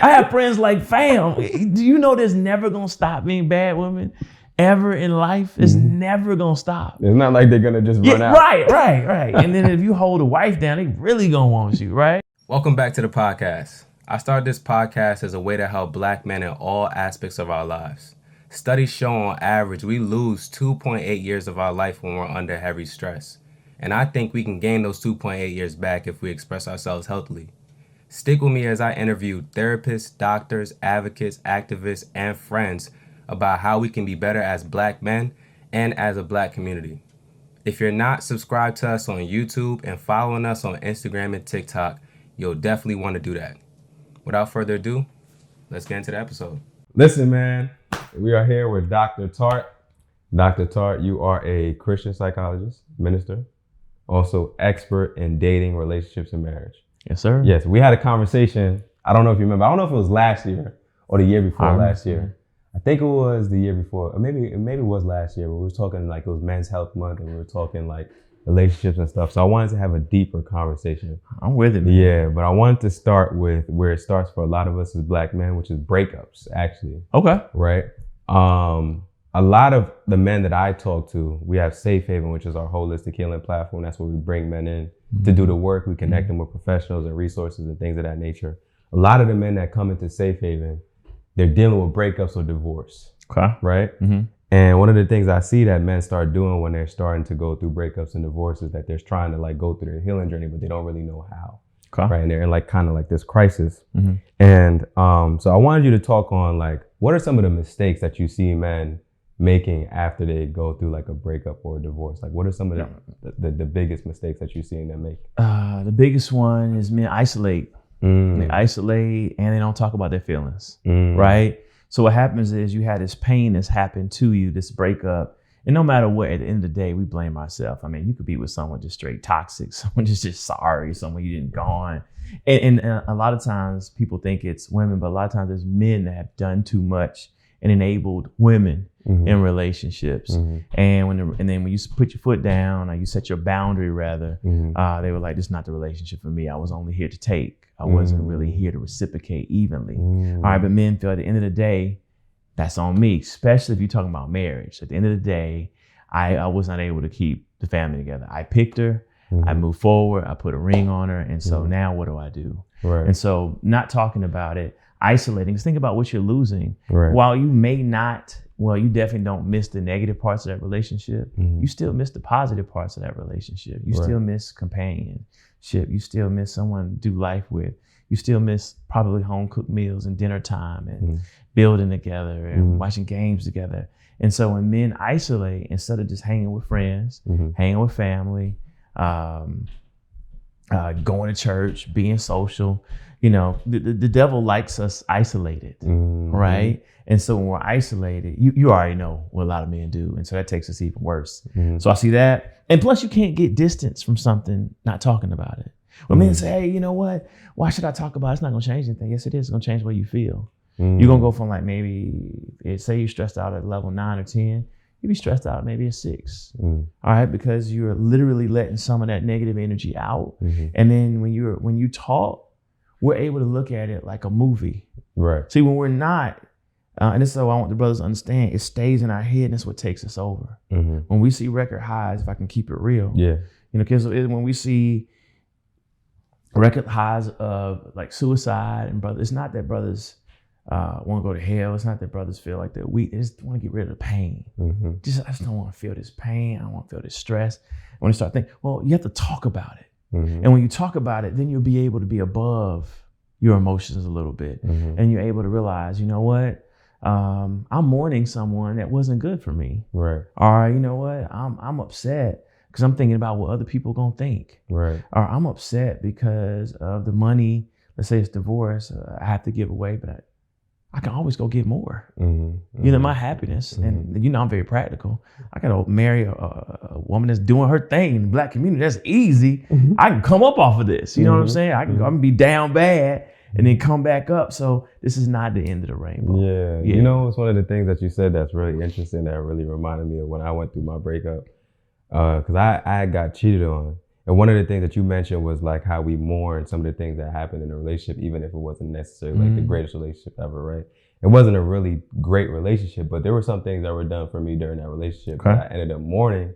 I have friends like, fam, do you know there's never gonna stop being bad women ever in life? It's never gonna stop. It's not like they're gonna just run out. Right. And then if you hold a wife down, they really gonna want you, right? Welcome back to the podcast. I started this podcast as a way to help Black men in all aspects of our lives. Studies show on average we lose 2.8 years of our life when we're under heavy stress. And I think we can gain those 2.8 years back if we express ourselves healthily. Stick with me as I interview therapists, doctors, advocates, activists, and friends about how we can be better as Black men and as a Black community. If you're not subscribed to us on YouTube and following us on Instagram and TikTok, you'll definitely want to do that. Without further ado, let's get into the episode. Listen, man, we are here with Dr. Tartt. Dr. Tartt, you are a Christian psychologist, minister, also expert in dating, relationships, and marriage. Yes, sir. Yes, we had a conversation. I don't know if you remember. I don't know if it was last year or the year before last year. I think it was the year before, or maybe it was last year, but we were talking like it was Men's Health Month and we were talking like relationships and stuff. So I wanted to have a deeper conversation. I'm with it, man. Yeah, but I wanted to start with where it starts for a lot of us as Black men, which is breakups, actually. Okay. Right? A lot of the men that I talk to, we have Safe Haven, which is our holistic healing platform. That's where we bring men in to do the work. We connect them with professionals and resources and things of that nature. A lot of the men that come into Safe Haven, they're dealing with breakups or divorce. Okay. Right? And one of the things I see that men start doing when they're starting to go through breakups and divorces, that they're trying to like go through their healing journey, but they don't really know how. Okay. Right? And they're in like kind of like this crisis. And so I wanted you to talk on like, what are some of the mistakes that you see men making after they go through like a breakup or a divorce? Like, what are some of the biggest mistakes that you're seeing them make? The biggest one is men isolate. They isolate and they don't talk about their feelings, right? So what happens is you had this pain that's happened to you, this breakup, and no matter what, at the end of the day, we blame ourselves. I mean, you could be with someone just straight toxic, someone just sorry, someone you didn't gone. And a lot of times people think it's women, but a lot of times there's men that have done too much and enabled women in relationships. And then when you put your foot down or you set your boundary rather, they were like, this is not the relationship for me. I was only here to take. I wasn't really here to reciprocate evenly. All right, but men feel at the end of the day, that's on me, especially if you're talking about marriage. At the end of the day, I was not able to keep the family together. I picked her, I moved forward, I put a ring on her. And so now what do I do? Right. And so not talking about it, isolating, just think about what you're losing. Right. While you may not, you definitely don't miss the negative parts of that relationship. You still miss the positive parts of that relationship. You still miss companionship. You still miss someone to do life with. You still miss probably home cooked meals and dinner time and building together and watching games together. And so when men isolate, instead of just hanging with friends, hanging with family, going to church, being social, the devil likes us isolated, right? And so when we're isolated, you already know what a lot of men do. And so that takes us even worse. So I see that. And plus you can't get distance from something, not talking about it. When men say, hey, you know what? Why should I talk about it? It's not gonna change anything. Yes, it is. It's gonna change the way you feel. You're gonna go from like say you're stressed out at level 9 or 10, you'll be stressed out at maybe a 6. All right, because you're literally letting some of that negative energy out. And then when you talk, we're able to look at it like a movie. Right. See, when we're not, and this is what I want the brothers to understand, it stays in our head and that's what takes us over. When we see record highs, if I can keep it real, because when we see record highs of like suicide and brothers, it's not that brothers want to go to hell. It's not that brothers feel like they're weak. They just want to get rid of the pain. I just don't want to feel this pain. I don't want to feel this stress. When you start thinking, you have to talk about it. And when you talk about it, then you'll be able to be above your emotions a little bit. And you're able to realize, you know what? I'm mourning someone that wasn't good for me. Right. Or you know what? I'm upset because I'm thinking about what other people gonna think. Right. Or I'm upset because of the money. Let's say it's divorce. I have to give away, but I can always go get more. My happiness, and I'm very practical. I gotta marry a woman that's doing her thing in the Black community. That's easy. I can come up off of this. You know what I'm saying? I'm gonna be down bad and then come back up. So this is not the end of the rainbow. Yeah. It's one of the things that you said that's really interesting that really reminded me of when I went through my breakup. Because I got cheated on. And one of the things that you mentioned was like how we mourn some of the things that happened in the relationship, even if it wasn't necessarily like the greatest relationship ever, right? It wasn't a really great relationship, but there were some things that were done for me during that relationship that I ended up mourning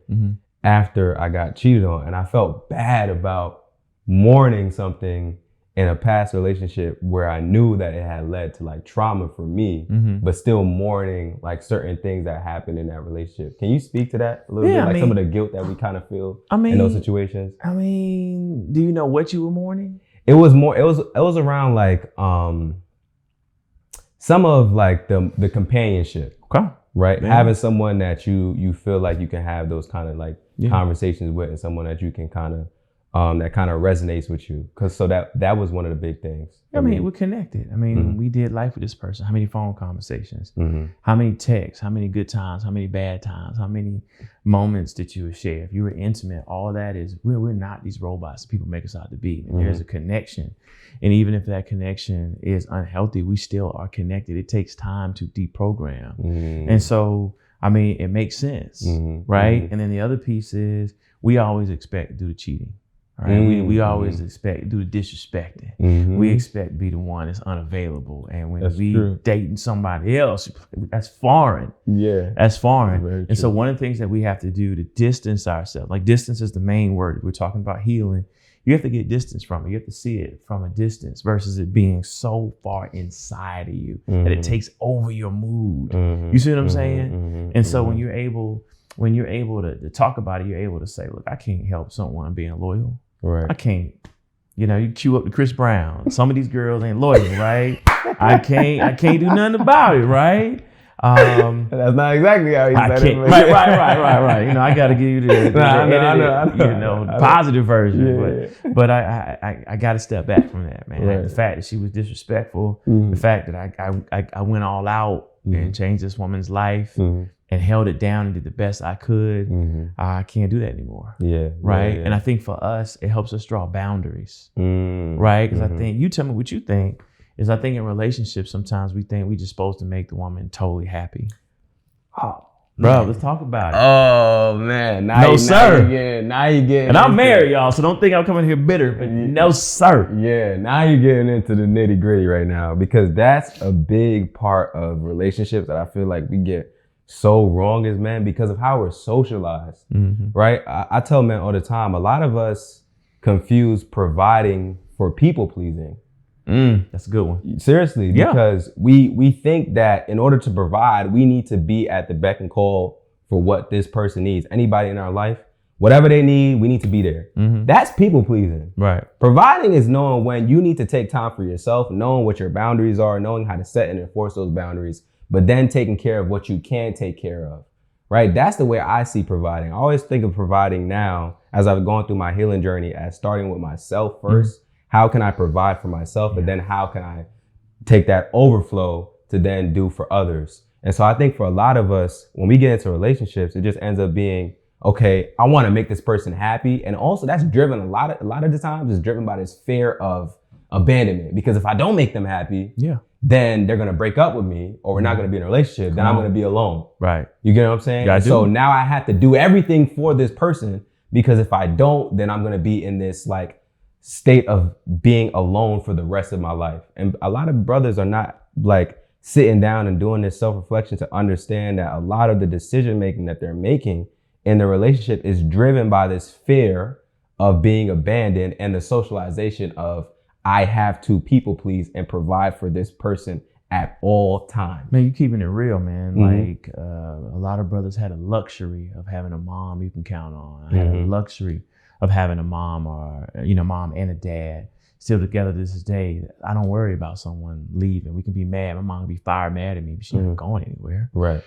after I got cheated on. And I felt bad about mourning something in a past relationship where I knew that it had led to like trauma for me, but still mourning like certain things that happened in that relationship. Can you speak to that a little bit? Like some of the guilt that we kind of feel in those situations? I mean, do you know what you were mourning? It was around like some of like the companionship. Okay. Right? Yeah. Having someone that you feel like you can have those kind of like conversations with, and someone that you can kind of that kind of resonates with you. So that was one of the big things. I mean, we're connected. I mean, we did life with this person. How many phone conversations? How many texts? How many good times? How many bad times? How many moments did you share? If you were intimate, all that is, we're not these robots people make us out to be. And there's a connection. And even if that connection is unhealthy, we still are connected. It takes time to deprogram. And so, I mean, it makes sense, right? And then the other piece is we always expect to do the cheating. All right, we always expect to do the disrespecting. We expect to be the one that's unavailable, and when we dating somebody else, that's foreign. Yeah, that's foreign. And so one of the things that we have to do to distance ourselves, like distance is the main word. We're talking about healing. You have to get distance from it. You have to see it from a distance versus it being so far inside of you that it takes over your mood. You see what I'm saying? And so when you're able to talk about it, you're able to say, look, I can't help someone being loyal. Right. I can't, you cue up to Chris Brown. Some of these girls ain't loyal, right? I can't do nothing about it, right? That's not exactly how you said it. Right. I got to give you the positive version. Yeah. But I got to step back from that, man. Right. The fact that she was disrespectful, the fact that I went all out and changed this woman's life. And held it down and did the best I could. I can't do that anymore. Yeah. Right. And I think for us, it helps us draw boundaries. Right. Because I think, you tell me what you think, is I think in relationships, sometimes we think we're just supposed to make the woman totally happy. Oh, bro, let's talk about it. Oh, man. Now you getting. And I'm married, y'all, so don't think I'm coming here bitter, but no, sir. Yeah. Now you're getting into the nitty gritty right now, because that's a big part of relationships that I feel like we get so wrong as men because of how we're socialized, right? I tell men all the time, a lot of us confuse providing for people pleasing. That's a good one. Seriously, because we think that in order to provide, we need to be at the beck and call for what this person needs. Anybody in our life, whatever they need, we need to be there. That's people pleasing. Right. Providing is knowing when you need to take time for yourself, knowing what your boundaries are, knowing how to set and enforce those boundaries, but then taking care of what you can take care of, right? That's the way I see providing. I always think of providing now, as I've gone through my healing journey, as starting with myself first. How can I provide for myself? And then how can I take that overflow to then do for others? And so I think for a lot of us, when we get into relationships, it just ends up being, okay, I want to make this person happy. And also that's driven a lot of the times is driven by this fear of abandonment. Because if I don't make them happy, then they're going to break up with me, or we're not going to be in a relationship. Then I'm going to be alone. Right. You get what I'm saying? So now I have to do everything for this person, because if I don't, then I'm going to be in this like state of being alone for the rest of my life. And a lot of brothers are not like sitting down and doing this self-reflection to understand that a lot of the decision making that they're making in the relationship is driven by this fear of being abandoned and the socialization of, I have to people please and provide for this person at all times. Man, you keeping it real, man. Like a lot of brothers had a luxury of having a mom you can count on. I had a luxury of having a mom, or mom and a dad still together to this day. I don't worry about someone leaving. We can be mad. My mom can be fired mad at me, but she's not going anywhere. Right.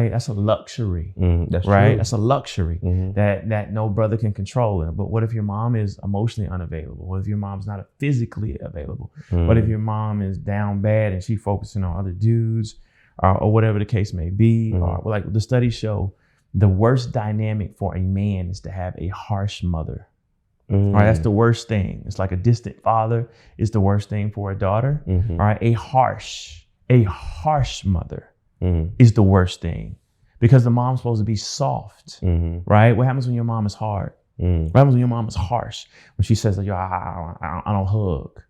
That's a luxury. That's right. True. That's a luxury that no brother can control. But what if your mom is emotionally unavailable? What if your mom's not physically available? What if your mom is down bad and she's focusing on other dudes, or whatever the case may be? Or like the studies show, the worst dynamic for a man is to have a harsh mother. All right, that's the worst thing. It's like a distant father is the worst thing for a daughter. All right, a harsh mother is the worst thing, because the mom's supposed to be soft, right? What happens when your mom is hard? What happens when your mom is harsh? When she says, yo, I don't hug.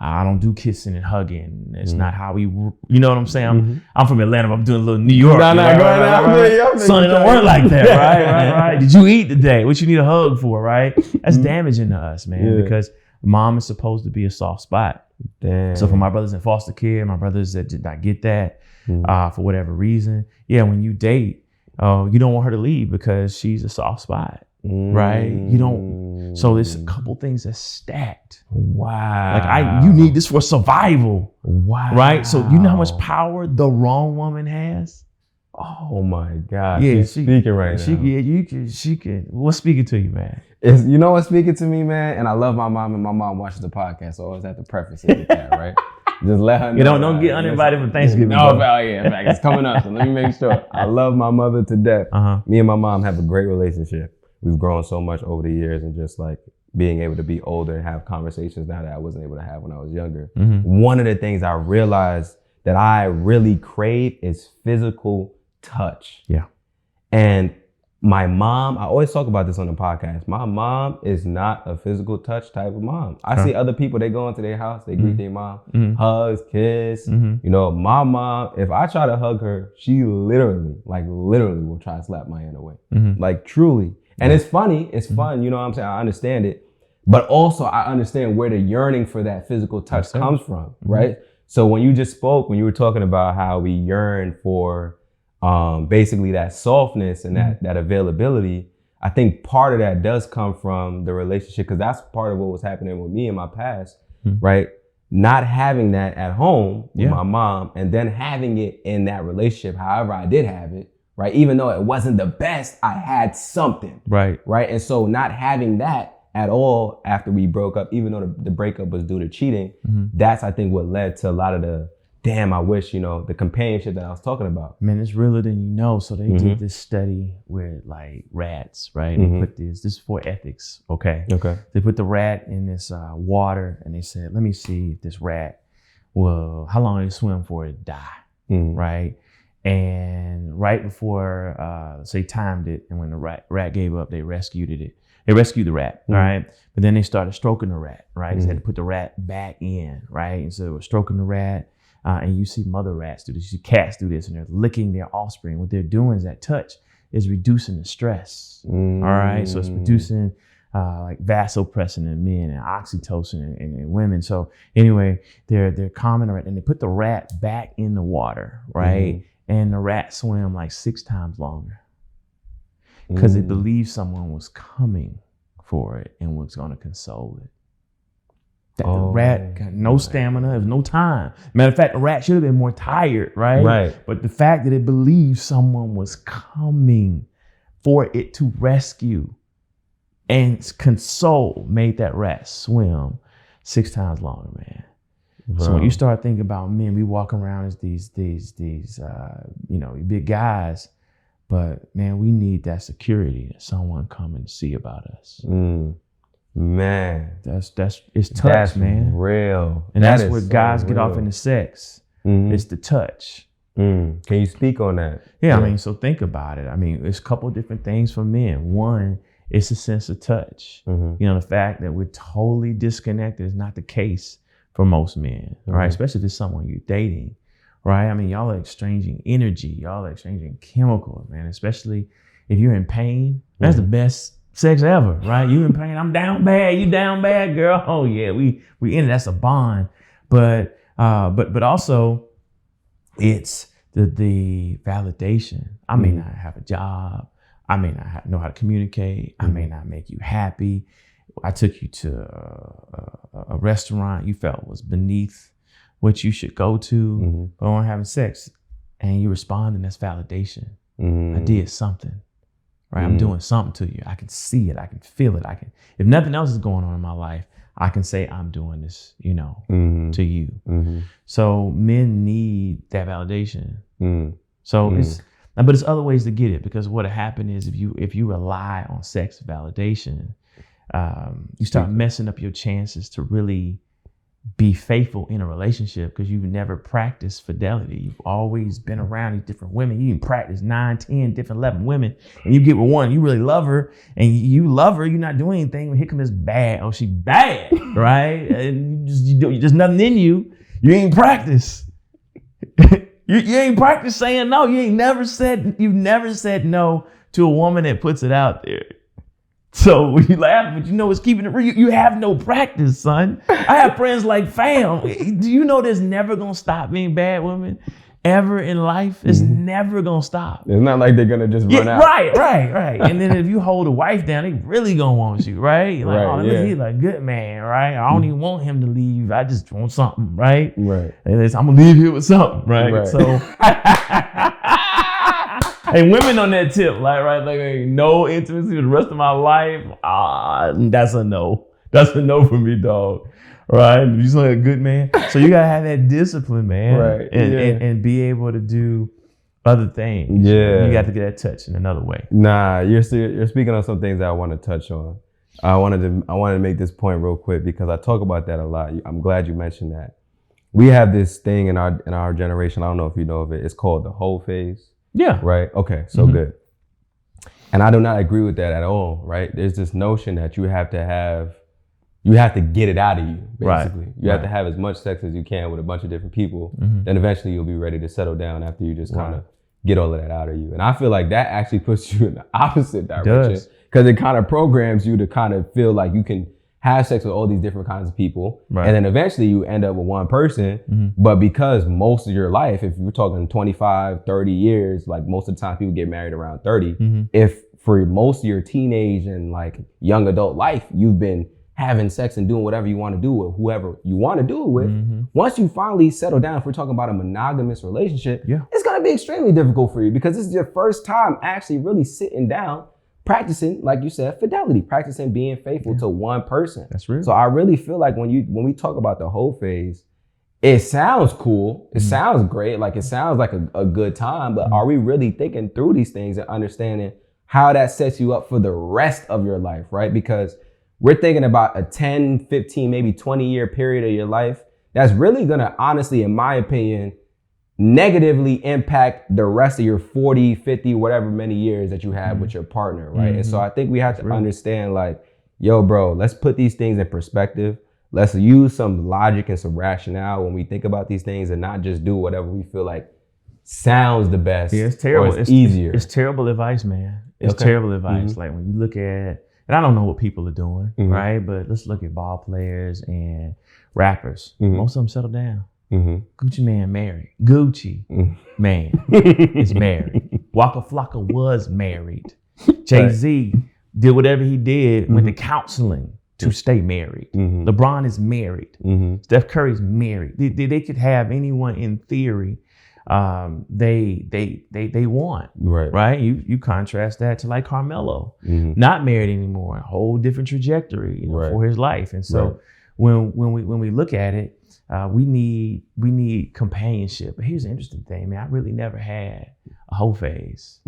I don't do kissing and hugging. It's not how we, you know what I'm saying? I'm from Atlanta, but I'm doing a little New York. Right. Son, it don't work like that, right? Did you eat today? What you need a hug for, right? That's damaging to us, man, because mom is supposed to be a soft spot. Damn. So for my brothers in foster care, my brothers that did not get that for whatever reason, when you date, you don't want her to leave because she's a soft spot. Right? You don't. So there's a couple things that's stacked. Wow. Like you need this for survival. Wow. Right? So you know how much power the wrong woman has? Oh my God. Yeah, she's speaking right now. She can. What's speaking to you, man? You know what's speaking to me, man? And I love my mom, and my mom watches the podcast, so I always have to preface it with that, right? Just let her know. You don't get uninvited for Thanksgiving. No, in fact, it's coming up, so let me make sure. I love my mother to death. Me and my mom have a great relationship. We've grown so much over the years, and just like being able to be older and have conversations now that I wasn't able to have when I was younger. One of the things I realized that I really crave is physical touch. Yeah. And my mom, I always talk about this on the podcast. My mom is not a physical touch type of mom. I see other people, they go into their house, they greet their mom, hugs, kiss. You know, my mom, if I try to hug her, she literally will try to slap my hand away. Like truly. And it's funny, it's fun, you know what I'm saying? I understand it. But also I understand where the yearning for that physical touch comes from, right? So when you just spoke, when you were talking about how we yearn for basically that softness and that availability, I think part of that does come from the relationship, because that's part of what was happening with me in my past, right? Not having that at home with my mom, and then having it in that relationship, however I did have it, right? Even though it wasn't the best, I had something. Right. And so not having that at all after we broke up, even though the breakup was due to cheating, that's, I think, what led to a lot of the, I wish, the companionship that I was talking about. Man, it's realer than you know. So they did this study with like rats, right? They put this is for ethics, okay? They put the rat in this water, and they said, let me see if this rat how long it swim for it die, right? And right before, so they timed it, and when the rat gave up, they rescued it. They rescued the rat, right? But then they started stroking the rat, right? They had to put the rat back in, right? And so they were stroking the rat, and you see mother rats do this, you see cats do this, and they're licking their offspring. What they're doing is that touch is reducing the stress, all right? So it's reducing like vasopressin in men and oxytocin in women. So anyway, they're calming the rat, and they put the rat back in the water, right? And the rat swam like 6 times longer because it believed someone was coming for it and was going to console it. The rat got no stamina, there was no time. Matter of fact, the rat should have been more tired, right? But the fact that it believed someone was coming for it to rescue and console made that rat swim 6 times longer, man. Bro. So when you start thinking about men, we walk around as these big guys, but man, we need that security that someone coming to see about us. Man, it's touch, that's man. Real, and that's where guys get off into sex. It's the touch. Can you speak on that? Yeah, I mean, so think about it. I mean, it's a couple of different things for men. One, it's a sense of touch. The fact that we're totally disconnected is not the case for most men, right? Especially if it's someone you're dating, right? I mean, y'all are exchanging energy, y'all are exchanging chemicals, man. Especially if you're in pain, that's the best sex ever, right? You in pain, I'm down bad, you down bad, girl. Oh yeah, we in it. That's a bond, but also it's the validation. I may not have a job, I may not know how to communicate, I may not make you happy. I took you to a restaurant you felt was beneath what you should go to, but we're having sex, and you respond, and that's validation. I did something, right? I'm doing something to you. I can see it. I can feel it. If nothing else is going on in my life, I can say I'm doing this, to you. So men need that validation. So but it's other ways to get it, because what happened is if you rely on sex validation, you start messing up your chances to really be faithful in a relationship because you've never practiced fidelity. You've always been around these different women. You can practice 9, 10, different 11 women, and you get with one, you really love her, and you love her, you're not doing anything. Here comes this bad. Oh, she bad, right? And you just nothing in you. You ain't practice. you ain't practice saying no. You've never said no to a woman that puts it out there. So you laugh, but it's keeping it real. You have no practice, son. I have friends like, fam, do you know there's never gonna stop being bad women ever in life? It's never gonna stop. It's not like they're gonna just run out. Right. And then if you hold a wife down, they really gonna want you, right? Like, he's like, good man, right? I don't even want him to leave. I just want something, right? Right. And I'm gonna leave here with something, right? So and women on that tip, like no intimacy for the rest of my life. That's a no. That's a no for me, dog. Right? You're just like a good man. So you gotta have that discipline, man. Right. And be able to do other things. Yeah. You got to get that touch in another way. Nah, you're speaking on some things that I want to touch on. I wanted to make this point real quick because I talk about that a lot. I'm glad you mentioned that. We have this thing in our generation. I don't know if you know of it. It's called the hoe phase. Yeah. Right. Okay. So good. And I do not agree with that at all. Right. There's this notion that you have to get it out of you. Basically, you have to have as much sex as you can with a bunch of different people. Then eventually you'll be ready to settle down after you just kind of get all of that out of you. And I feel like that actually puts you in the opposite direction because it kind of programs you to kind of feel like you can have sex with all these different kinds of people. Right. And then eventually you end up with one person. But because most of your life, if you're talking 25, 30 years, like most of the time people get married around 30. If for most of your teenage and like young adult life, you've been having sex and doing whatever you want to do with whoever you want to do it with. Once you finally settle down, if we're talking about a monogamous relationship, it's going to be extremely difficult for you because this is your first time actually really sitting down, practicing, like you said, fidelity, practicing being faithful to one person. That's real. So I really feel like when we talk about the whole phase, it sounds cool. It sounds great. Like it sounds like a good time, but are we really thinking through these things and understanding how that sets you up for the rest of your life, right? Because we're thinking about a 10, 15, maybe 20-year period of your life that's really going to, honestly, in my opinion, negatively impact the rest of your 40, 50, whatever many years that you have with your partner, right? And so I think we have to understand like, yo, bro, let's put these things in perspective. Let's use some logic and some rationale when we think about these things and not just do whatever we feel like sounds the best. Yeah, it's terrible. It's easier. It's terrible advice, man. It's terrible advice. Like when you look at, and I don't know what people are doing, right? But let's look at ball players and rappers. Most of them settle down. Gucci Man married. Gucci Man is married. Waka Flocka was married. Jay-Z did whatever he did, went to counseling to stay married. LeBron is married. Steph Curry's married. They could have anyone in theory. They want, right? You contrast that to like Carmelo, not married anymore, a whole different trajectory, for his life. And so when we look at it, we need companionship. But here's the interesting thing, man. I really never had a whole phase,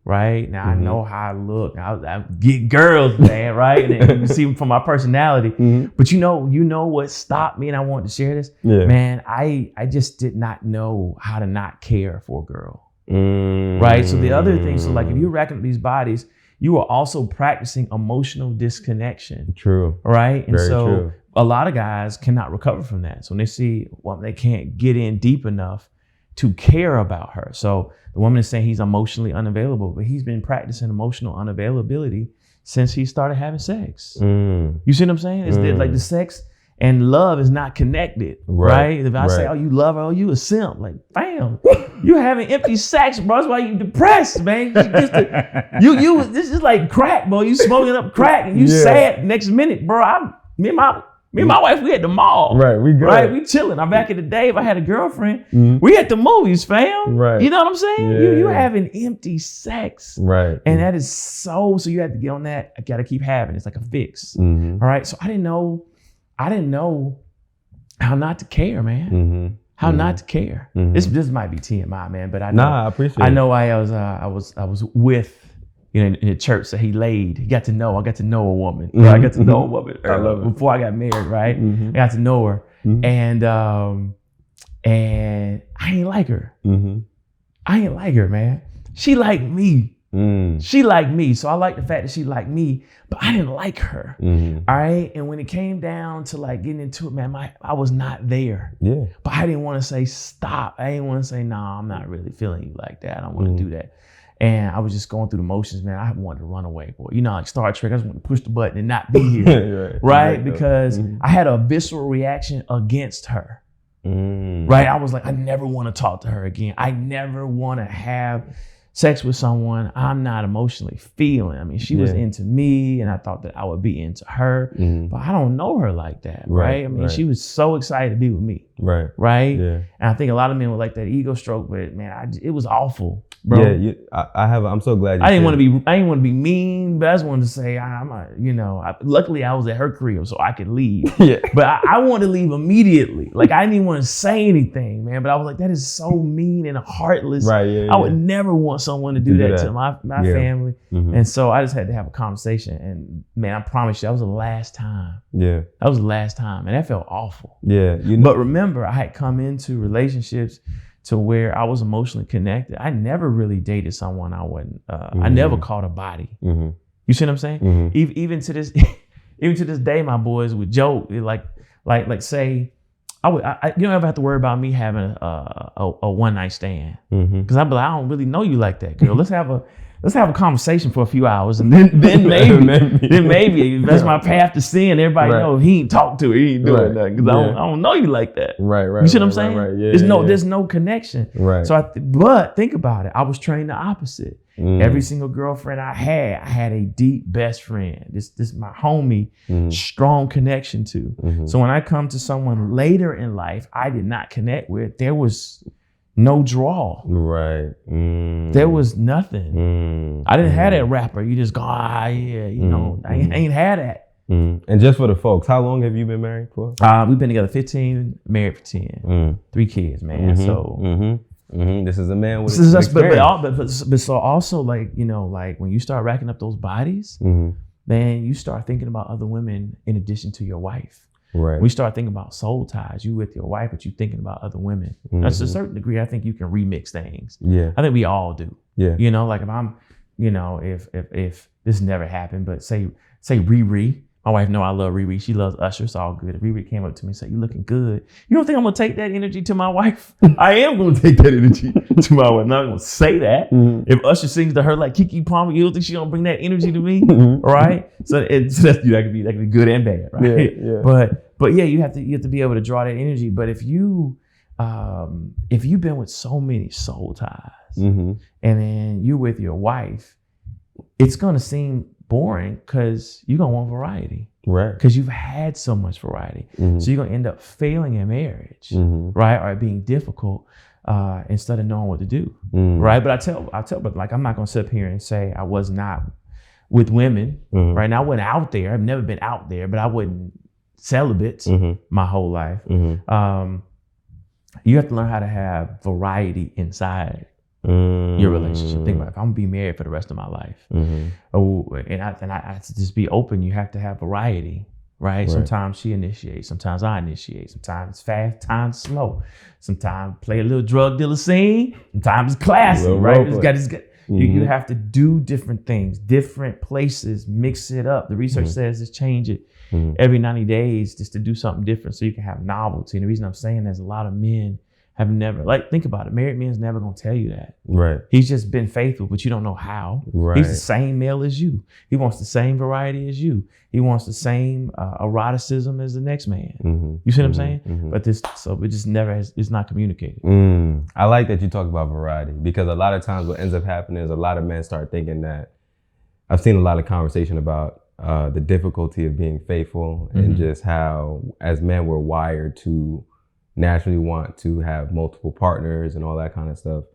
right? Now I know how I look. I get girls, man, right? And you see from my personality. But you know what stopped me, and I wanted to share this, man. I just did not know how to not care for a girl, right? So the other thing, so like if you're racking up these bodies, you are also practicing emotional disconnection. True. Right? And Very so true. A lot of guys cannot recover from that. So when they see, they can't get in deep enough to care about her. So the woman is saying he's emotionally unavailable, but he's been practicing emotional unavailability since he started having sex. You see what I'm saying? It's like the sex and love is not connected, right? If I say, oh, you love her, oh, you a simp. Like, bam, you having empty sex, bro. That's why you depressed, man. This is like crack, bro. You smoking up crack and you sad next minute, bro. Me and my wife, we at the mall. Right, we good. Right, we chilling. I'm back in the day, if I had a girlfriend, we at the movies, fam. Right. You know what I'm saying? Yeah. You having empty sex. Right. And that is so you have to get on that. I got to keep having. It's like a fix. All right. So I didn't know how not to care, man. How not to care. This might be TMI, man, but I know. I appreciate it. I know I was with, in the church that he got to know. I got to know a woman. Right? I got to know a woman I love it. before I got married, right? I got to know her. And I ain't like her. I ain't like her, man. She liked me. She liked me. So I like the fact that she liked me, but I didn't like her. All right. And when it came down to like getting into it, man, I was not there. Yeah. But I didn't want to say stop. I didn't want to say, nah, I'm not really feeling you like that. I don't want to do that. And I was just going through the motions, man. I wanted to run away, boy. You know, like Star Trek, I just wanted to push the button and not be here. right? Because I had a visceral reaction against her. Right? I was like, I never want to talk to her again. I never want to have sex with someone I'm not emotionally feeling. I mean, she was into me and I thought that I would be into her, but I don't know her like that, right? I mean, she was so excited to be with me. Right? Yeah. And I think a lot of men would like that ego stroke, but man, it was awful, bro. Yeah, I'm so glad you I didn't want to be mean, but I just wanted to say, luckily I was at her crib so I could leave. But I wanted to leave immediately. Like I didn't even want to say anything, man, but I was like, that is so mean and heartless. I would never want someone to do that to my family. And so I just had to have a conversation, and man, I promise you, that was the last time. That was the last time, and that felt awful. But remember, I had come into relationships to where I was emotionally connected. I never really dated someone I wasn't. I never caught a body. You see what I'm saying? Even to this day, my boys would joke like say, you don't ever have to worry about me having a one night stand, because I'd be like, I don't really know you like that, girl. Let's have a conversation for a few hours, and then maybe if that's my path to sin, everybody know he ain't talk to her, he ain't doing nothing, because I don't know you like that. You see what I'm saying? There's no connection. So but think about it. I was trained the opposite. Every single girlfriend I had a deep best friend. This my homie, strong connection to. So when I come to someone later in life I did not connect with, there was no draw. There was nothing. I didn't have that rapper. You just go, I ain't had that. And just for the folks, how long have you been married for? We've been together 15, married for 10. 3 kids, man. So this is a man with this is but so also like when you start racking up those bodies, then you start thinking about other women in addition to your wife. We start thinking about soul ties. You with your wife, but you thinking about other women. Now, to a certain degree, I think you can remix things. I think we all do. Like if I'm, if this never happened, but say Riri. My wife know I love Riri. She loves Usher. It's all good. If Riri came up to me and said, "You looking good." You don't think I'm gonna take that energy to my wife? I am gonna take that energy to my wife. I'm not gonna say that. If Usher sings to her like Keke Palmer, you don't think she gonna bring that energy to me, right? So that could be good and bad, right? But yeah, you have to be able to draw that energy. But if you've been with so many soul ties, and then you're with your wife, it's gonna seem boring because you're gonna want variety, because you've had so much variety. So you're gonna end up failing in marriage, right, or being difficult instead of knowing what to do, right? But I tell, but like I'm not gonna sit up here and say I was not with women, right? Now I wasn't out there. I've never been out there, but I wasn't celibate my whole life. You have to learn how to have variety inside your relationship. Think about it. If I'm gonna be married for the rest of my life, and I just be open. You have to have variety, right? Sometimes she initiates, sometimes I initiate, sometimes it's fast, sometimes slow, sometimes play a little drug dealer scene, sometimes it's classy, right? You have to do different things, different places, mix it up. The research says just change it every 90 days just to do something different so you can have novelty. And the reason I'm saying there's a lot of men have never, think about it. Married men's never gonna tell you that. He's just been faithful, but you don't know how. He's the same male as you. He wants the same variety as you. He wants the same eroticism as the next man. You see what I'm saying? But it just never it's not communicated. I like that you talk about variety, because a lot of times what ends up happening is a lot of men start thinking that, I've seen a lot of conversation about the difficulty of being faithful and just how as men we're wired to naturally want to have multiple partners and all that kind of stuff.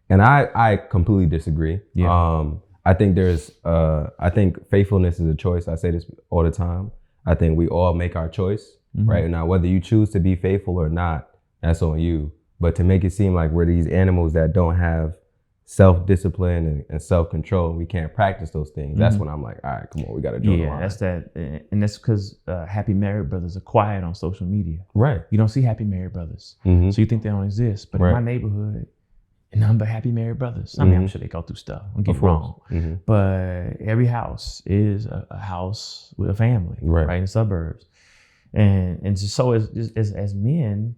And I completely disagree. I think I think faithfulness is a choice. I say this all the time. I think we all make our choice, right? Now, whether you choose to be faithful or not, that's on you. But to make it seem like we're these animals that don't have self-discipline and self-control, and we can't practice those things, that's when I'm like, all right, come on, we got to draw the line. Yeah, that's that. And that's because happy married brothers are quiet on social media. Right. You don't see happy married brothers. So you think they don't exist. But in my neighborhood, none but happy married brothers. I mean, I'm sure they go through stuff. Don't get me wrong. But every house is a house with a family, right, in the suburbs. And just so as men,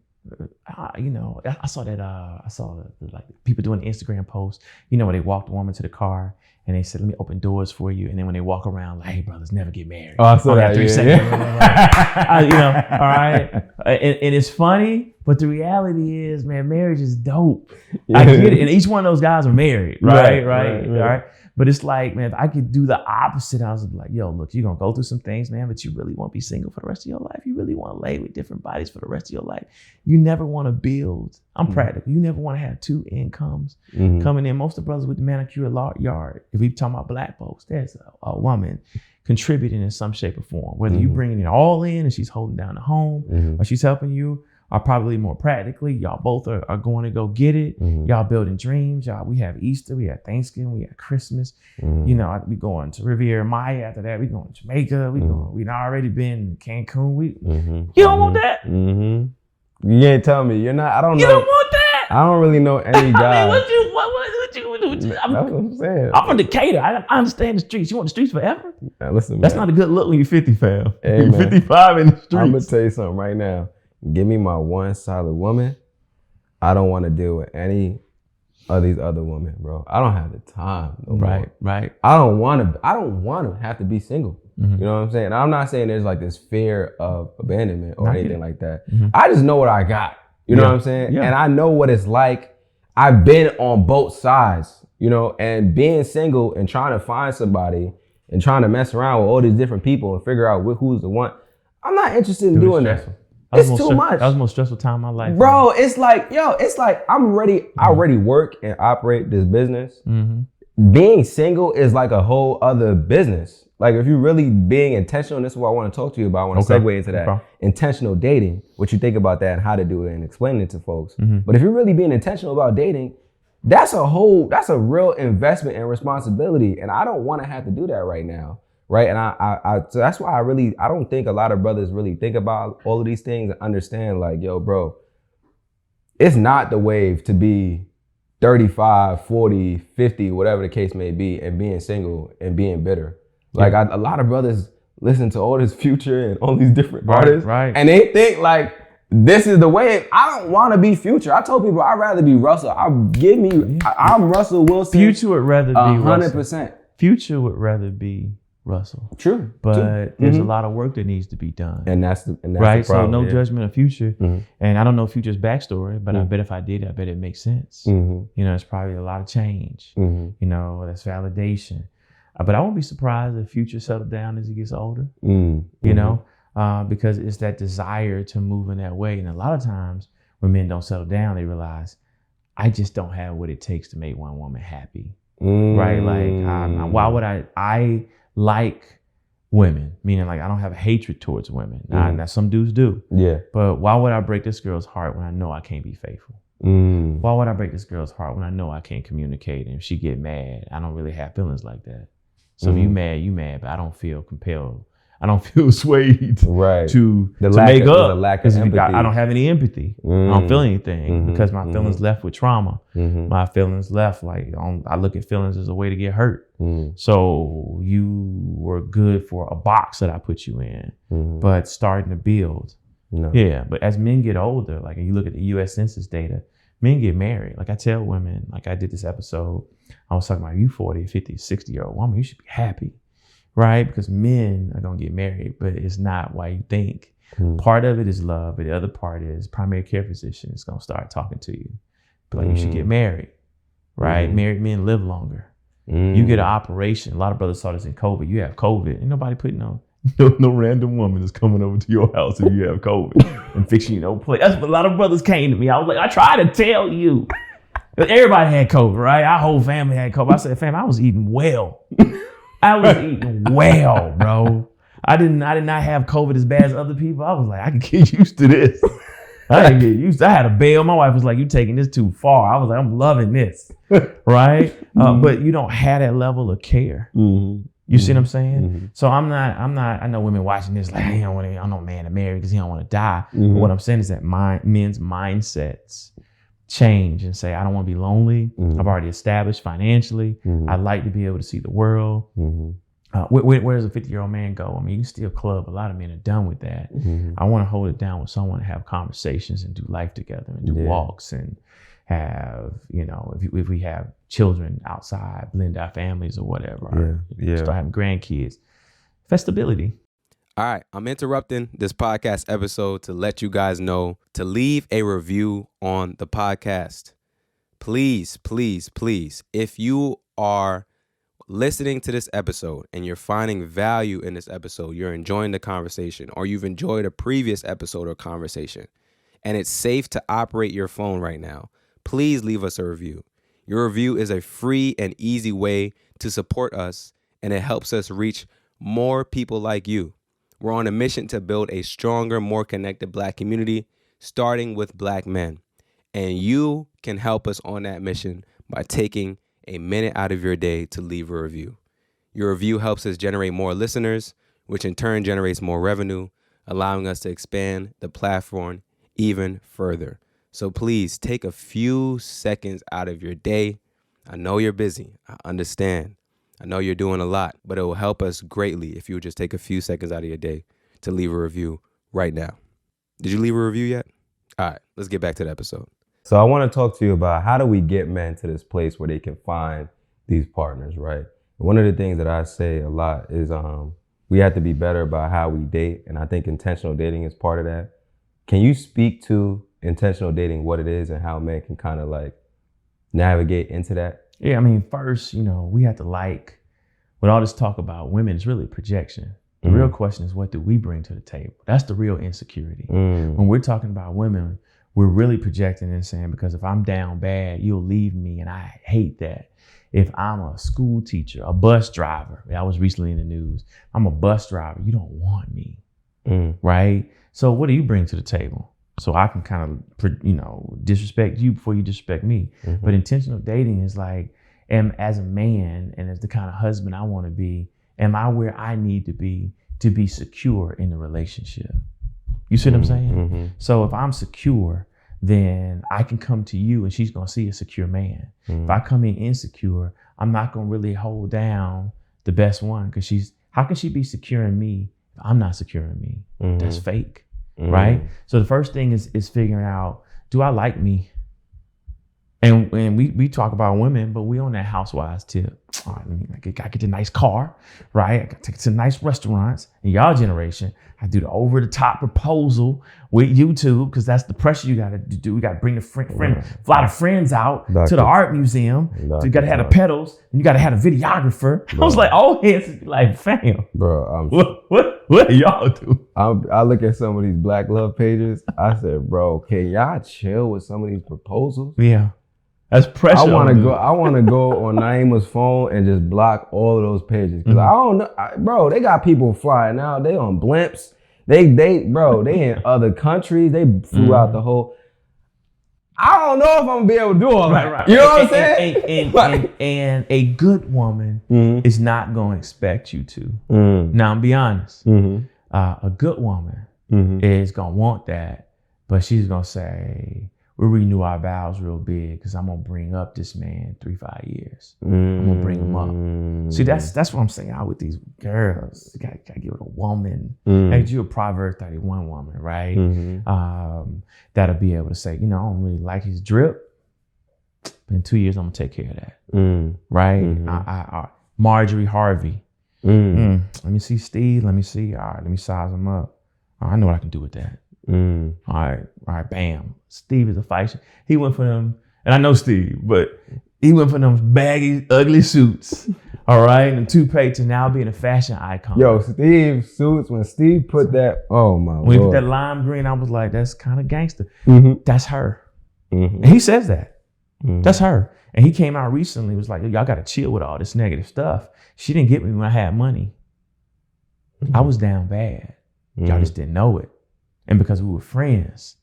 you know, I saw that. I saw like people doing the Instagram posts. You know, where they walk the woman to the car and they said, "Let me open doors for you." And then when they walk around, like, "Hey, brothers, never get married." Oh, I saw that. 3 seconds. You know, all right. And it's funny, but the reality is, man, marriage is dope. I get it. And each one of those guys are married, right? But it's like, man, if I could do the opposite, I was like, yo, look, you're going to go through some things, man, but you really want to be single for the rest of your life. You really want to lay with different bodies for the rest of your life. You never want to build. I'm practical. You never want to have 2 incomes coming in. Most of the brothers with the manicure yard, if we talking about black folks, there's a woman contributing in some shape or form. Whether you bringing it all in and she's holding down the home or she's helping you, or probably more practically, y'all both are going to go get it. Y'all building dreams. Y'all, we have Easter, we have Thanksgiving, we have Christmas. You know, we going to Riviera Maya. After that, we going to Jamaica. We've already been in Cancun. You don't want that? You ain't telling me. You're not. I don't know. You don't want that? I don't really know any guy. I mean, what you that's what I'm saying. I'm from Decatur. I understand the streets. You want the streets forever? Now, listen, that's man. not a good look when you're 50, fam. Hey, you're 55 in the streets. I'm gonna tell you something right now. Give me my one solid woman. I don't want to deal with any of these other women, bro. I don't have the time. No more. Right. I don't want to have to be single. You know what I'm saying? And I'm not saying there's like this fear of abandonment or anything like that. I just know what I got. You know what I'm saying? Yeah. And I know what it's like. I've been on both sides, you know, and being single and trying to find somebody and trying to mess around with all these different people and figure out who's the one. I'm not interested in doing that. It's too much. That was the most stressful time of my life. Bro, it's like I'm ready. I already work and operate this business. Being single is like a whole other business. Like if you're really being intentional, and this is what I want to talk to you about. I want to segue into that. Intentional dating, what you think about that and how to do it and explain it to folks. But if you're really being intentional about dating, that's a real investment and responsibility. And I don't want to have to do that right now. Right. And so that's why I don't think a lot of brothers really think about all of these things and understand like, yo, bro, it's not the wave to be 35, 40, 50, whatever the case may be, and being single and being bitter. Like a lot of brothers listen to all this Future and all these different artists, and they think like this is the wave. I don't want to be Future. I told people I'd rather be Russell. I'm Russell Wilson. Future would rather be 100%. Future would rather be Russell. True. But there's a lot of work that needs to be done. And that's the right. problem, so no judgment of Future. And I don't know Future's backstory, but I bet if I did, I bet it makes sense. You know, it's probably a lot of change. You know, that's validation. But I won't be surprised if Future settled down as he gets older. You know, because it's that desire to move in that way. And a lot of times when men don't settle down, they realize, I just don't have what it takes to make one woman happy. Right. Like, why would I like women, meaning like I don't have hatred towards women. Now some dudes do. Yeah. But why would I break this girl's heart when I know I can't be faithful? Why would I break this girl's heart when I know I can't communicate? And if she get mad, I don't really have feelings like that. So if you mad, but I don't feel compelled. I don't feel swayed to make up because I don't have any empathy. I don't feel anything because my feelings left with trauma. My feelings left I look at feelings as a way to get hurt. So you were good for a box that I put you in, but starting to build. Yeah, but as men get older, like, and you look at the U.S. Census data, men get married. Like I tell women, like I did this episode, I was talking about you 40, 50, 60-year-old woman, you should be happy. Right? Because men are going to get married, but it's not why you think. Part of it is love, but the other part is primary care physician is going to start talking to you. But like, you should get married, right? Married men live longer. You get an operation. A lot of brothers saw this in COVID. You have COVID. Ain't nobody putting on. No random woman is coming over to your house if you have COVID and fixing you no plate. That's what a lot of brothers came to me. I was like, I tried to tell you. Everybody had COVID, right? Our whole family had COVID. I said, fam, I was eating well. I was eating well, bro. I did not have COVID as bad as other people. I was like, I can get used to this. I didn't get used. I had a bail. My wife was like, "You taking this too far." I was like, "I'm loving this," right? But you don't have that level of care. You see what I'm saying? So I'm not. I know women watching this like, I don't know man to marry because he don't want to die. But what I'm saying is that men's mindsets change and say, I don't want to be lonely. I've already established financially. I'd like to be able to see the world. Where does a 50-year-old man go? I mean, you still club. A lot of men are done with that. I want to hold it down with someone, have conversations and do life together and do walks and have, if we have children outside, blend our families or whatever. Start having grandkids. Festability. All right, I'm interrupting this podcast episode to let you guys know to leave a review on the podcast. Please, please, please, if you are listening to this episode and you're finding value in this episode, you're enjoying the conversation, or you've enjoyed a previous episode or conversation, and it's safe to operate your phone right now, please leave us a review. Your review is a free and easy way to support us, and it helps us reach more people like you. We're on a mission to build a stronger, more connected Black community, starting with Black men. And you can help us on that mission by taking a minute out of your day to leave a review. Your review helps us generate more listeners, which in turn generates more revenue, allowing us to expand the platform even further. So please take a few seconds out of your day. I know you're busy. I understand. I know you're doing a lot, but it will help us greatly if you would just take a few seconds out of your day to leave a review right now. Did you leave a review yet? All right, let's get back to the episode. So I want to talk to you about how do we get men to this place where they can find these partners, right? One of the things that I say a lot is we have to be better about how we date. And I think intentional dating is part of that. Can you speak to intentional dating, what it is and how men can kind of like navigate into that? Yeah, I mean, first, we have to with all this talk about women, it's really projection. The real question is, what do we bring to the table? That's the real insecurity. When we're talking about women, we're really projecting and saying, because if I'm down bad, you'll leave me. And I hate that. If I'm a school teacher, a bus driver, I was recently in the news, I'm a bus driver, you don't want me, right? So what do you bring to the table? So I can kind of, disrespect you before you disrespect me. But intentional dating is like, as a man and as the kind of husband I want to be, am I where I need to be secure in the relationship? You see what I'm saying? So if I'm secure, then I can come to you and she's going to see a secure man. If I come in insecure, I'm not going to really hold down the best one, because how can she be secure in me if I'm not secure in me? That's fake. Right? So the first thing is figuring out, do I like me? And we talk about women, but we on that housewives tip. I get the nice car, right? I got to take it to nice restaurants. In y'all generation, I do the over the top proposal with YouTube, because that's the pressure you got to do. We got to bring the fly the friends out to the art museum. So you got to have the pedals, and you got to have a videographer. Bro. I was like, all hands like, fam, bro. What do y'all do? I look at some of these Black love pages. I said, bro, can y'all chill with some of these proposals? Yeah. That's pressure. I want to go on Naima's phone and just block all of those pages, because I don't know, bro. They got people flying out. They on blimps. They in other countries. They flew out the whole. I don't know if I'm gonna be able to do all that. Right. You know what I'm saying? And a good woman is not gonna expect you to. Now, I'm be honest. A good woman is gonna want that, but she's gonna say, we'll renew our vows real big, because I'm gonna bring up this man 3-5 years. I'm gonna bring him up. See, that's what I'm saying out with these girls. You gotta give it a woman. Like you a Proverbs 31 woman, right? That'll be able to say, I don't really like his drip. But in 2 years, I'm gonna take care of that. Right? Marjorie Harvey. Let me see Steve. Let me see. All right, let me size him up. I know what I can do with that. All right, bam. Steve is a fighter. He went for them, and I know Steve, but he went for them baggy, ugly suits. All right, and toupee to now being a fashion icon. Yo, Steve suits, when Steve put that, oh my When Lord. he put that lime green, I was like, that's kind of gangster. That's her. And he says that. That's her. And he came out recently, was like, y'all got to chill with all this negative stuff. She didn't get me when I had money. I was down bad. Y'all just didn't know it. And because we were friends.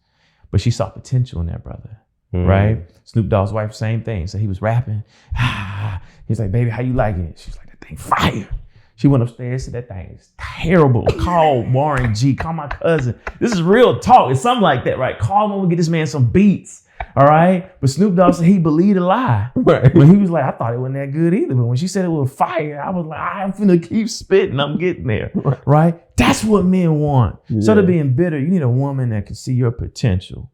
but she saw potential in that brother. Right? Snoop Dogg's wife, same thing. So he was rapping. He's like, baby, how you like it? She's like, that thing fire. She went upstairs, said, that thing is terrible. Call Warren G, call my cousin. This is real talk. It's something like that, right? Call him, we'll get this man some beats. All right. But Snoop Dogg said he believed a lie. Right. But he was like, I thought it wasn't that good either. But when she said it was fire, I was like, I'm finna keep spitting. I'm getting there. Right. That's what men want. Yeah. Instead of being bitter, you need a woman that can see your potential.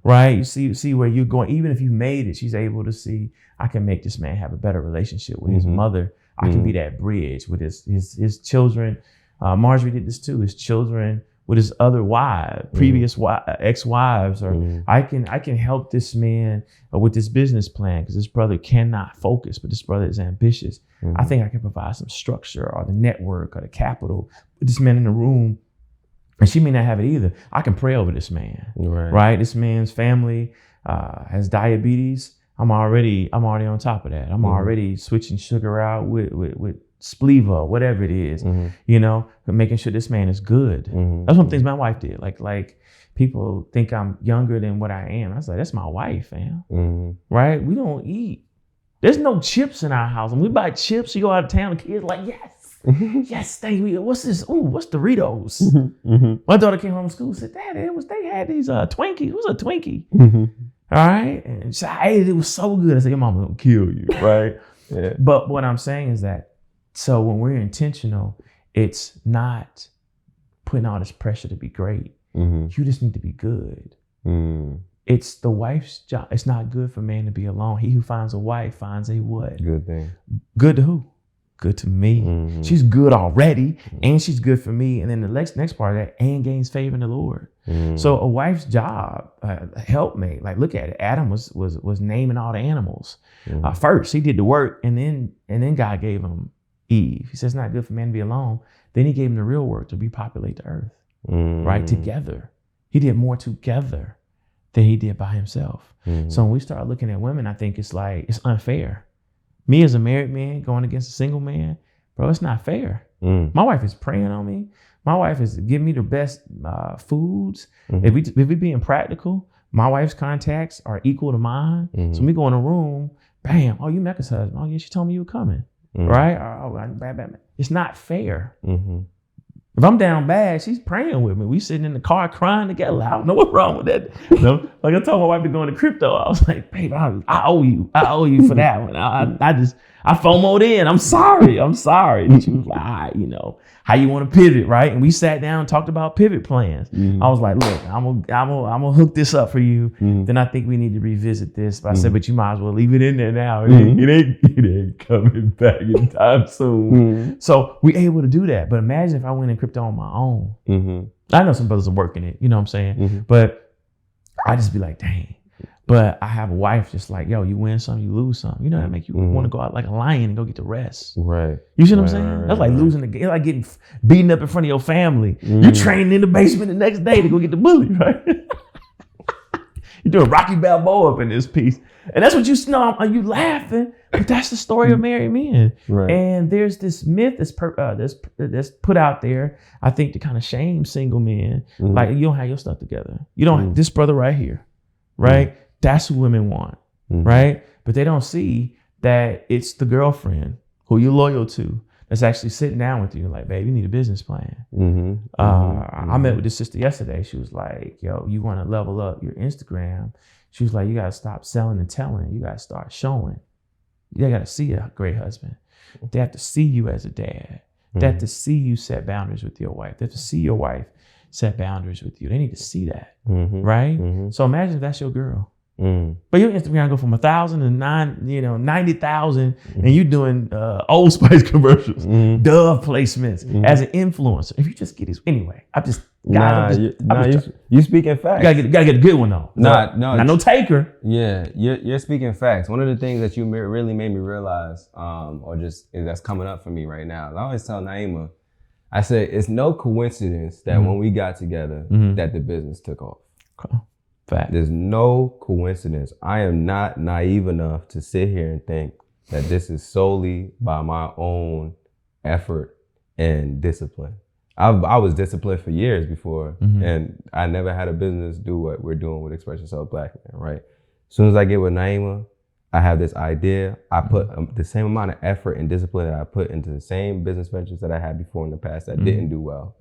Right. You see where you're going. Even if you made it, she's able to see, I can make this man have a better relationship with his mother. I can be that bridge with his children. Marjorie did this too. His children with his other wives, previous ex-wives, or I can help this man with this business plan because this brother cannot focus, but this brother is ambitious. I think I can provide some structure or the network or the capital, put this man in the room, and she may not have it either. I can pray over this man, right? This man's family has diabetes. I'm already on top of that. I'm already switching sugar out with Spleva, whatever it is, you know, making sure this man is good. That's one of the things my wife did. Like people think I'm younger than what I am. I was like, that's my wife, fam. Right? We don't eat. There's no chips in our house. When we buy chips, you go out of town, the kids like, yes, yes, thank you. What's this? Ooh, what's Doritos? My daughter came home from school and said, Dad, they had these Twinkies. What's a Twinkie? All right. And she said, I ate it. It was so good. I said, your mama gonna kill you, right? But what I'm saying is that, so when we're intentional, it's not putting all this pressure to be great. You just need to be good. It's the wife's job. It's not good for man to be alone. He who finds a wife finds a what? Good thing. Good to who? Good to me. She's good already, and she's good for me. And then the next part of that, and gains favor in the Lord. So a wife's job, helpmate, like look at it. Adam was naming all the animals. First, he did the work, and then God gave him Eve. He says it's not good for man to be alone. Then he gave him the real work to repopulate the earth, right? Together. He did more together than he did by himself. So when we start looking at women, I think it's like, it's unfair. Me as a married man going against a single man, bro, it's not fair. My wife is praying on me. My wife is giving me the best foods. If we being practical, my wife's contacts are equal to mine. So when we go in a room, bam, oh, you Mecca's husband. Oh, yeah, she told me you were coming. Right? Oh, bad. It's not fair. If I'm down bad, she's praying with me. We sitting in the car crying together. I don't know what's wrong with that. You know? Like I told my wife to go into crypto. I was like, babe, I owe you for that one. I FOMO'd in. I'm sorry. And she was like, all right, you know, how you want to pivot, right? And we sat down and talked about pivot plans. I was like, look, I'm gonna hook this up for you. Then I think we need to revisit this. But I said, but you might as well leave it in there now. It ain't coming back in time soon. So we able to do that. But imagine if I went in crypto on my own. I know some brothers are working it, you know what I'm saying? But I just be like, dang. But I have a wife just like, yo, you win some, you lose some. You know, that make you want to go out like a lion and go get the rest. Right. You see what I'm saying? That's like losing the game. It's like getting beaten up in front of your family. You training in the basement the next day to go get the bully, right? You're doing Rocky Balboa up in this piece. And that's what you know, you laughing, but that's the story of married men. Right. And there's this myth that's put out there, I think, to kind of shame single men. Like, you don't have your stuff together. You don't, this brother right here, right? That's who women want, right? But they don't see that it's the girlfriend who you're loyal to that's actually sitting down with you like, babe, you need a business plan. I met with this sister yesterday. She was like, yo, you want to level up your Instagram. She was like, you got to stop selling and telling. You got to start showing. They got to see a great husband. They have to see you as a dad. They have to see you set boundaries with your wife. They have to see your wife set boundaries with you. They need to see that, right? So imagine if that's your girl. But your Instagram go from 1,000 to 90,000, and you doing Old Spice commercials, Dove placements as an influencer. If you just get this anyway, you speaking facts. You gotta get a good one though. No taker. Yeah, you're speaking facts. One of the things that you really made me realize, or just that's coming up for me right now. I always tell Naima, I said it's no coincidence that when we got together, that the business took off. Okay. Fact. There's no coincidence. I am not naive enough to sit here and think that this is solely by my own effort and discipline. I was disciplined for years before, and I never had a business do what we're doing with Express Yourself Black Man, right? As soon as I get with Naima, I have this idea. I put the same amount of effort and discipline that I put into the same business ventures that I had before in the past that didn't do well.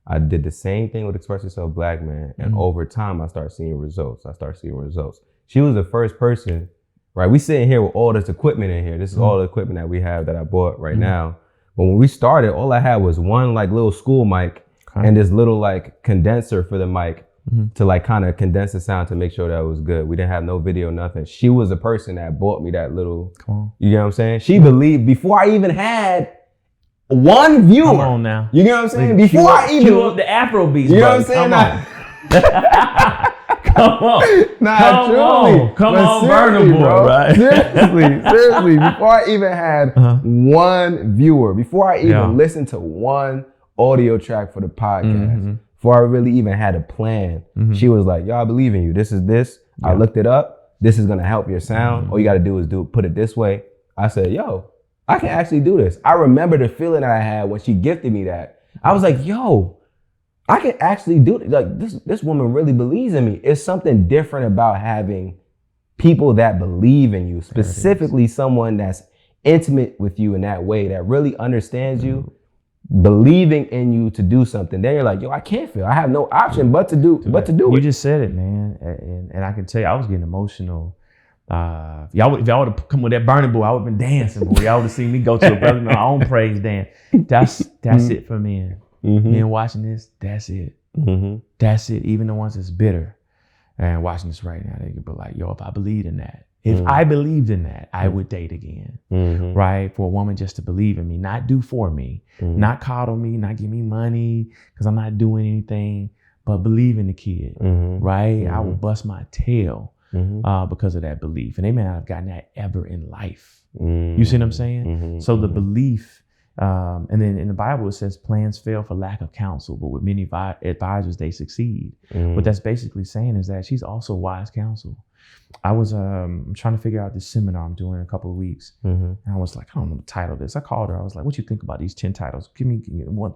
I did the same thing with Express Yourself Black Man, and over time, I start seeing results. She was the first person, right? We sitting here with all this equipment in here. This is all the equipment that we have that I bought right now. But when we started, all I had was one like little school mic and this little like condenser for the mic to like kind of condense the sound to make sure that it was good. We didn't have no video, nothing. She was the person that bought me that little, you know what I'm saysaying? She believed before I even had one viewer. Come on now. You know what I'm saying? Before I even. Cue up the Afro beats, you know what I'm saying? Come on. Come on, seriously, Burna Boy, bro. right? Seriously. Before I even had one viewer, before I even listened to one audio track for the podcast, before I really even had a plan, she was like, yo, I believe in you. This is this. I looked it up. This is going to help your sound. All you got to do is put it this way. I said, yo, I can actually do this. I remember the feeling that I had when she gifted me that. I was like, yo, I can actually do it. Like this woman really believes in me. It's something different about having people that believe in you, specifically someone that's intimate with you in that way, that really understands you, believing in you to do something. Then you're like, yo, I can't feel. I have no option but to do it. You just said it, man. And I can tell you, I was getting emotional. If y'all would have come with that Burna Boy, I would have been dancing, boy. Y'all would have seen me go to a brother my own praise dance. That's it for men. Men watching this, that's it. That's it. Even the ones that's bitter and watching this right now, they could be like, yo, if I believed in that, I believed in that, I would date again. Right? For a woman just to believe in me, not do for me, not coddle me, not give me money because I'm not doing anything, but believe in the kid. Right? I will bust my tail because of that belief. And they may not have gotten that ever in life. You see what I'm saying? So the belief. And then in the Bible, it says plans fail for lack of counsel, but with many advisors, they succeed. What that's basically saying is that she's also wise counsel. I was trying to figure out this seminar I'm doing in a couple of weeks. And I was like, I don't know the title of this. I called her. I was like, what you think about these 10 titles? Give me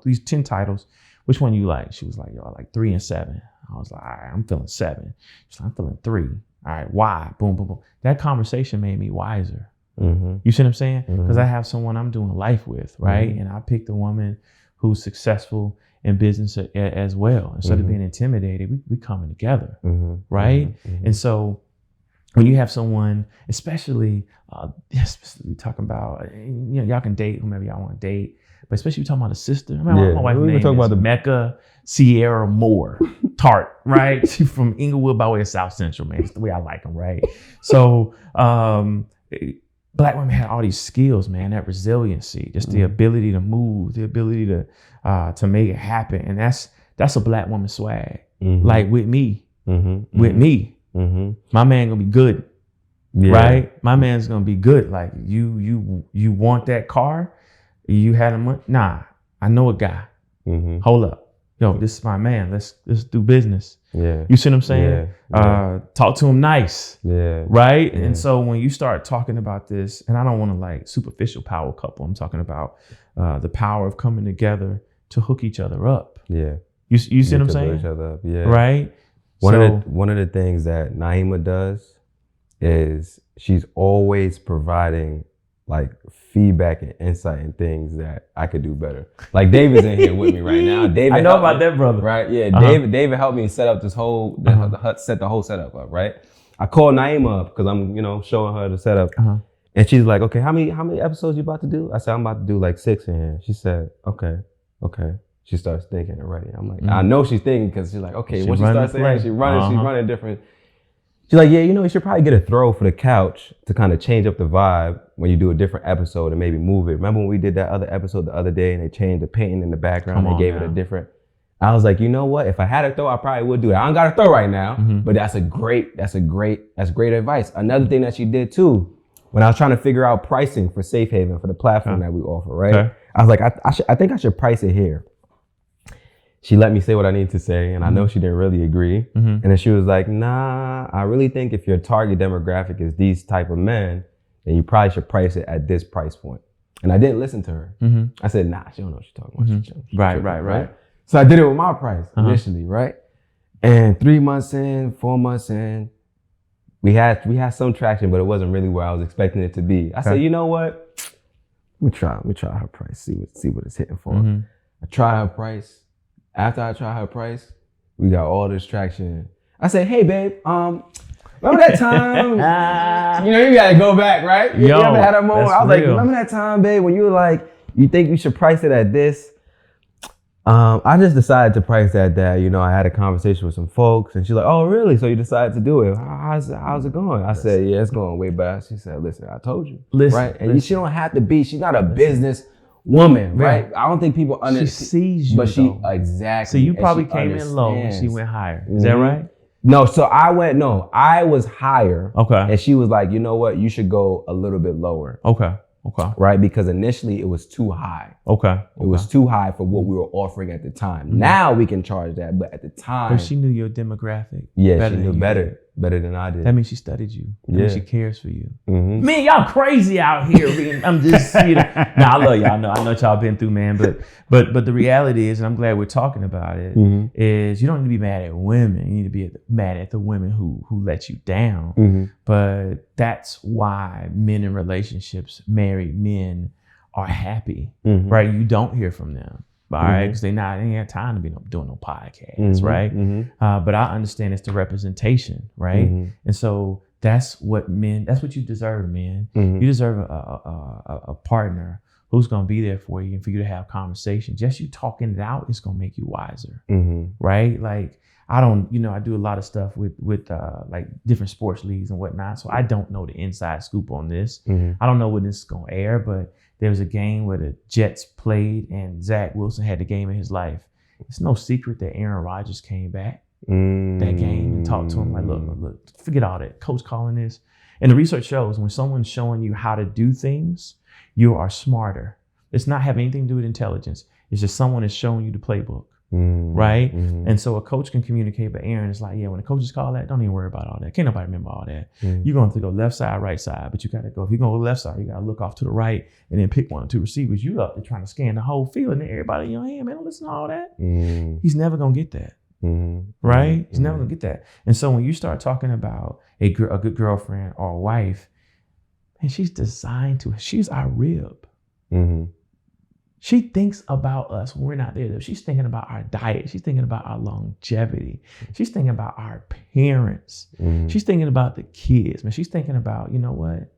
these 10 titles. Which one you like? She was like, yo, I like 3 and 7. I was like, all right, I'm feeling 7. She's like, I'm feeling 3. All right, why? Boom, boom, boom. That conversation made me wiser. You see what I'm saying? Because I have someone I'm doing life with, right? And I picked a woman who's successful in business as well. Instead of being intimidated, we coming together, right? And so when you have someone, especially talking about, you know, y'all can date whomever y'all want to date, but especially talking about a sister. I mean, my wife's name is Mecca Sierra Moore Tartt, right? She's from Inglewood by way of South Central, man. It's the way I like them, right? So, Black women had all these skills, man, that resiliency, just the ability to move, the ability to make it happen. And that's a Black woman swag. Like with me, my man gonna be good, right? My man's gonna be good. Like you want that car? You had a money? Nah, I know a guy. Hold up. Yo, this is my man. Let's do business. You see what I'm saying? Talk to him nice. Right? And so when you start talking about this, and I don't want to like superficial power couple, I'm talking about the power of coming together to hook each other up. You see what I'm saying? Each other up. Right? One of the things that Naima does is she's always providing like feedback and insight and things that I could do better. Like David's in here with me right now. David, I know about that, brother. Right? Yeah. David helped me set up this whole set the whole setup up. Right? I called Naima up because I'm showing her the setup, and she's like, "Okay, how many episodes you about to do?" I said, "I'm about to do like 6 in here." She said, "Okay." She starts thinking already. I'm like, I know she's thinking because she's like, okay. When she starts saying she's running different. She's like, yeah, you should probably get a throw for the couch to kind of change up the vibe when you do a different episode and maybe move it. Remember when we did that other episode the other day and they changed the painting in the background? They gave it a different. I was like, you know what? If I had a throw, I probably would do that. I don't got a throw right now, but that's great advice. Another thing that she did too, when I was trying to figure out pricing for Safe Haven for the platform that we offer, right? Okay. I was like, I think I should price it here. She let me say what I need to say, and I know she didn't really agree. And then she was like, nah, I really think if your target demographic is these type of men, then you probably should price it at this price point. And I didn't listen to her. Mm-hmm. I said, nah, she don't know what she's talking about. Mm-hmm. Right. So I did it with my price initially, right? And 3 months in, 4 months in, we had some traction, but it wasn't really where I was expecting it to be. I said, you know what? Let me try her price, see what it's hitting for. Mm-hmm. I try her price. After I try her price, we got all this traction. I said, hey babe, remember that time? You gotta go back, right? You ever had a moment? I was like, remember that time, babe, when you were like, you think you should price it at this? I just decided to price that. I had a conversation with some folks, and she's like, "Oh, really? So you decided to do it? How's it going?" I said, "Yeah, it's going way better." She said, "Listen, I told you, right? And she don't have to be. She's not a business woman, right? I don't think people understand. She sees you, but she exactly. So you probably came in low, and she went higher. Is that right? No, so I was higher. Okay. And she was like, you know what? You should go a little bit lower. Okay. Right? Because initially it was too high. Okay. It was too high for what we were offering at the time. Mm-hmm. Now we can charge that, but at the time. But she knew your demographic. Yeah, she knew better than I did. That means she studied you. That means she cares for you. Mm-hmm. Man, y'all crazy out here. I'm just, Nah, I love y'all. I know what y'all been through, man. But the reality is, and I'm glad we're talking about it, is you don't need to be mad at women. You need to be mad at the women who let you down. Mm-hmm. But that's why men in relationships, married men, are happy, right? You don't hear from them. All right, because they ain't have time to be doing no podcasts, right? Mm-hmm. But I understand it's the representation, right? Mm-hmm. And so that's what you deserve, man. Mm-hmm. You deserve a partner who's gonna be there for you and for you to have conversations. Just you talking it out is gonna make you wiser, right? Like I do a lot of stuff with like different sports leagues and whatnot. So I don't know the inside scoop on this. Mm-hmm. I don't know when this is gonna air, but there was a game where the Jets played and Zach Wilson had the game of his life. It's no secret that Aaron Rodgers came back that game and talked to him like, look, forget all that. Coach calling this. And the research shows when someone's showing you how to do things, you are smarter. It's not having anything to do with intelligence. It's just someone is showing you the playbook. Right? And so a coach can communicate, but Aaron is like, yeah, when the coaches call that, don't even worry about all that. Can't nobody remember all that. You're going to have to go left side, right side, but you got to go. If you're going to go left side, you got to look off to the right and then pick one or two receivers. You up there trying to scan the whole field and everybody in your hand, man, don't listen to all that. He's never going to get that. Right? He's never going to get that. And so when you start talking about a good girlfriend or a wife, man, she's our rib. She thinks about us when we're not there. She's thinking about our diet. She's thinking about our longevity. She's thinking about our parents. She's thinking about the kids. Man, she's thinking about, you know what?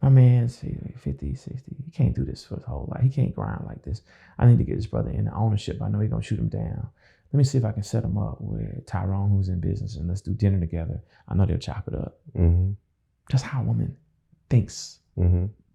My man's 50, 60. He can't do this for his whole life. He can't grind like this. I need to get his brother into ownership. I know he's going to shoot him down. Let me see if I can set him up with Tyrone, who's in business, and let's do dinner together. I know they'll chop it up. That's how a woman thinks.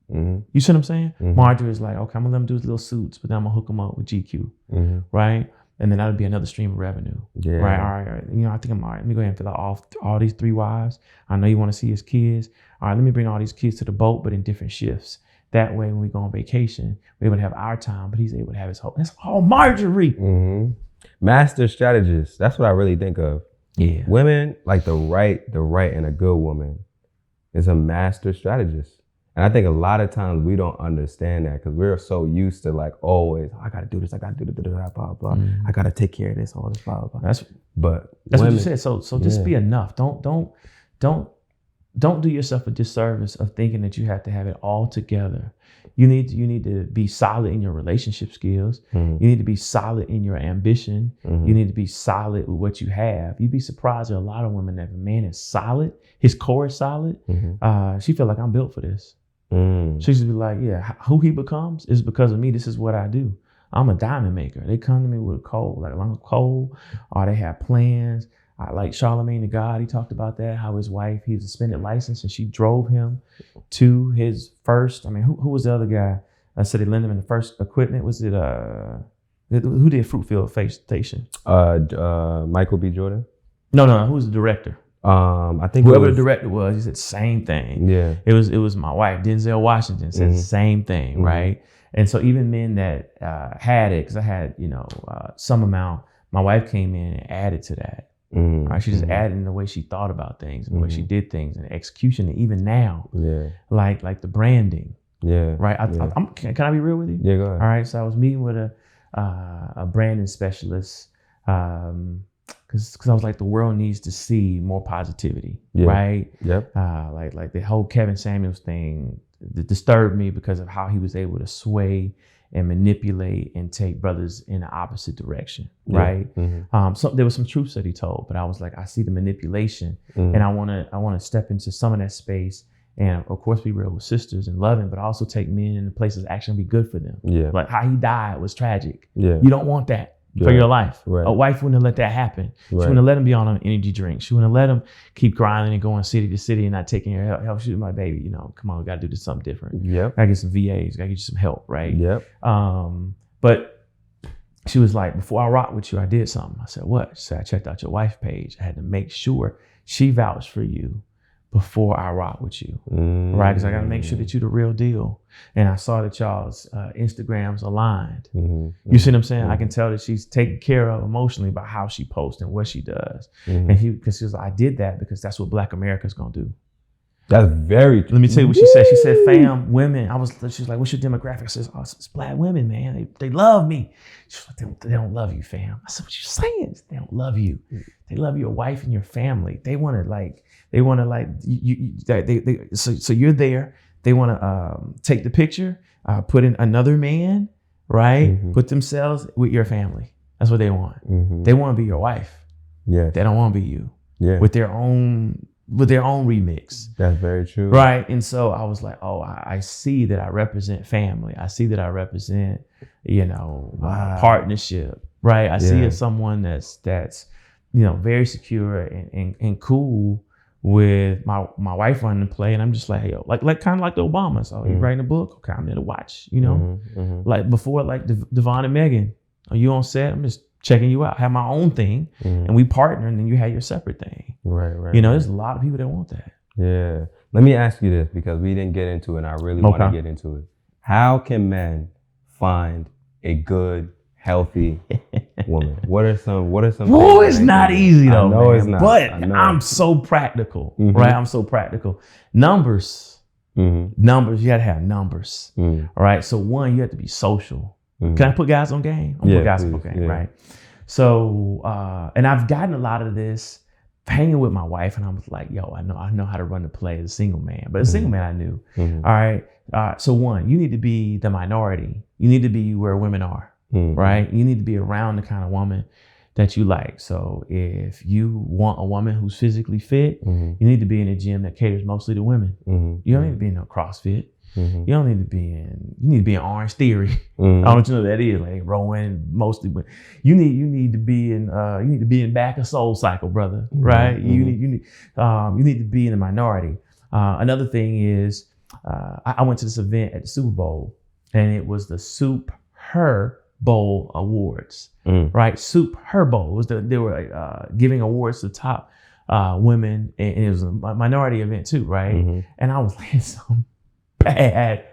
You see what I'm saying? Marjorie is like, okay, I'm gonna let him do his little suits, but then I'm gonna hook him up with GQ, right? And then that'll be another stream of revenue, right? All right. I think I'm all right. Let me go ahead and fill out all these 3 wives. I know you want to see his kids. All right, let me bring all these kids to the boat, but in different shifts. That way, when we go on vacation, we're able to have our time, but he's able to have his whole. That's all Marjorie. Master strategist. That's what I really think of. Yeah. Women, like the right and a good woman is a master strategist. And I think a lot of times we don't understand that because we're so used to like always, I got to do this, I got to do this, blah, blah, blah. I got to take care of this, all this, blah, blah. That's women, what you said. So just be enough. Don't do yourself a disservice of thinking that you have to have it all together. You need to be solid in your relationship skills. You need to be solid in your ambition. You need to be solid with what you have. You'd be surprised at a lot of women that if a man is solid, his core is solid, she feel like I'm built for this. She should be like, yeah, who he becomes is because of me. This is what I do. I'm a diamond maker. They come to me with a coal, like a lump of coal, or they have plans. I like Charlemagne the God. He talked about that, how his wife, he was a suspended license and she drove him to his first, who was the other guy? So they lent him in the first equipment. Was it, who did Fruitfield Station? Michael B. Jordan? No, who was the director? I think whoever the director was, he said same thing. Yeah. It was my wife, Denzel Washington, said the same thing, right? And so even men that had it, because I had, some amount, my wife came in and added to that. Right? She just added in the way she thought about things and the way she did things and execution. And even now, like the branding, Yeah. Right. Can I be real with you? Yeah, go ahead. All right. So I was meeting with a branding specialist because I was like, the world needs to see more positivity. Yeah. Right. Yep. Like the whole Kevin Samuels thing disturbed me because of how he was able to sway and manipulate and take brothers in the opposite direction. Right. Mm-hmm. So there was some truths that he told, but I was like, I see the manipulation, and I want to step into some of that space. And of course, be real with sisters and loving, but also take men in the places that actually be good for them. Yeah. Like how he died was tragic. Yeah. You don't want that for your life. Right. A wife wouldn't have let that happen. She wouldn't have let him be on an energy drink. She wouldn't have let him keep grinding and going city to city and not taking her help. She was my baby. You know, come on, we got to do something different. Yep. Gotta get some VAs. Gotta get you some help. Right. Yep. But she was like, before I rock with you, I did something. I said, what? She said, I checked out your wife's page. I had to make sure she vouched for you before I rock with you, right? Because I got to make sure that you're the real deal. And I saw that y'all's Instagrams aligned. You see what I'm saying? I can tell that she's taken care of emotionally by how she posts and what she does. And because she was like, I did that because that's what Black America's gonna do. That's very true. Let me tell you what she said. She said, fam, women. She's like, what's your demographic? I said, oh, it's Black women, man. They love me. She's like, they don't love you, fam. I said, what you saying? They don't love you. They love your wife and your family. They want to so you're there. They want to take the picture, put in another man, right? Put themselves with your family. That's what they want. They want to be your wife. Yeah. They don't want to be you. Yeah. With their own remix. That's very true. Right. And so I was like, oh, I see that I represent family. I see that I represent, partnership. Right. I see as someone that's very secure and cool with my wife running the play. And I'm just like, hey, like kind of like the Obamas. Oh, you writing a book? Okay, I'm there to watch, like before, like Devon and Megan, are you on set? I'm just checking you out. I have my own thing and we partner, and then you have your separate thing. Right. There's a lot of people that want that. Yeah. Let me ask you this, because we didn't get into it and I really want to get into it. How can men find a good, healthy woman? What are some Oh, it's not easy though. No, man. It's not. But I'm so practical, right? I'm so practical. Numbers, you gotta have numbers. All right. So one, you have to be social. Can I put guys on game? I'm gonna put guys on game, right? So and I've gotten a lot of this hanging with my wife, and I was like, yo, I know how to run the play as a single man. But as a single man, I knew. All right. So one, you need to be the minority. You need to be where women are. Right? You need to be around the kind of woman that you like. So if you want a woman who's physically fit, you need to be in a gym that caters mostly to women. You don't need to be in no CrossFit. You don't need to be you need to be in Orange Theory. I don't know what you know that is, like rowing mostly, but you need to be in back of Soul Cycle, brother. Right? You need to be in the minority. Another thing is I went to this event at the Super Bowl, and it was the Soup Her Bowl Awards, right? Soup Her Bowl they were giving awards to top women, and it was a minority event too, right? And I was like, some bad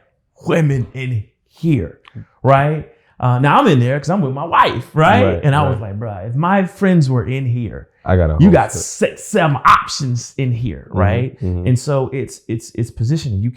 women in here, right? Now I'm in there because I'm with my wife, right? And I was like, bro, if my friends were in here, you got 6-7 options in here, right? And so it's positioning. You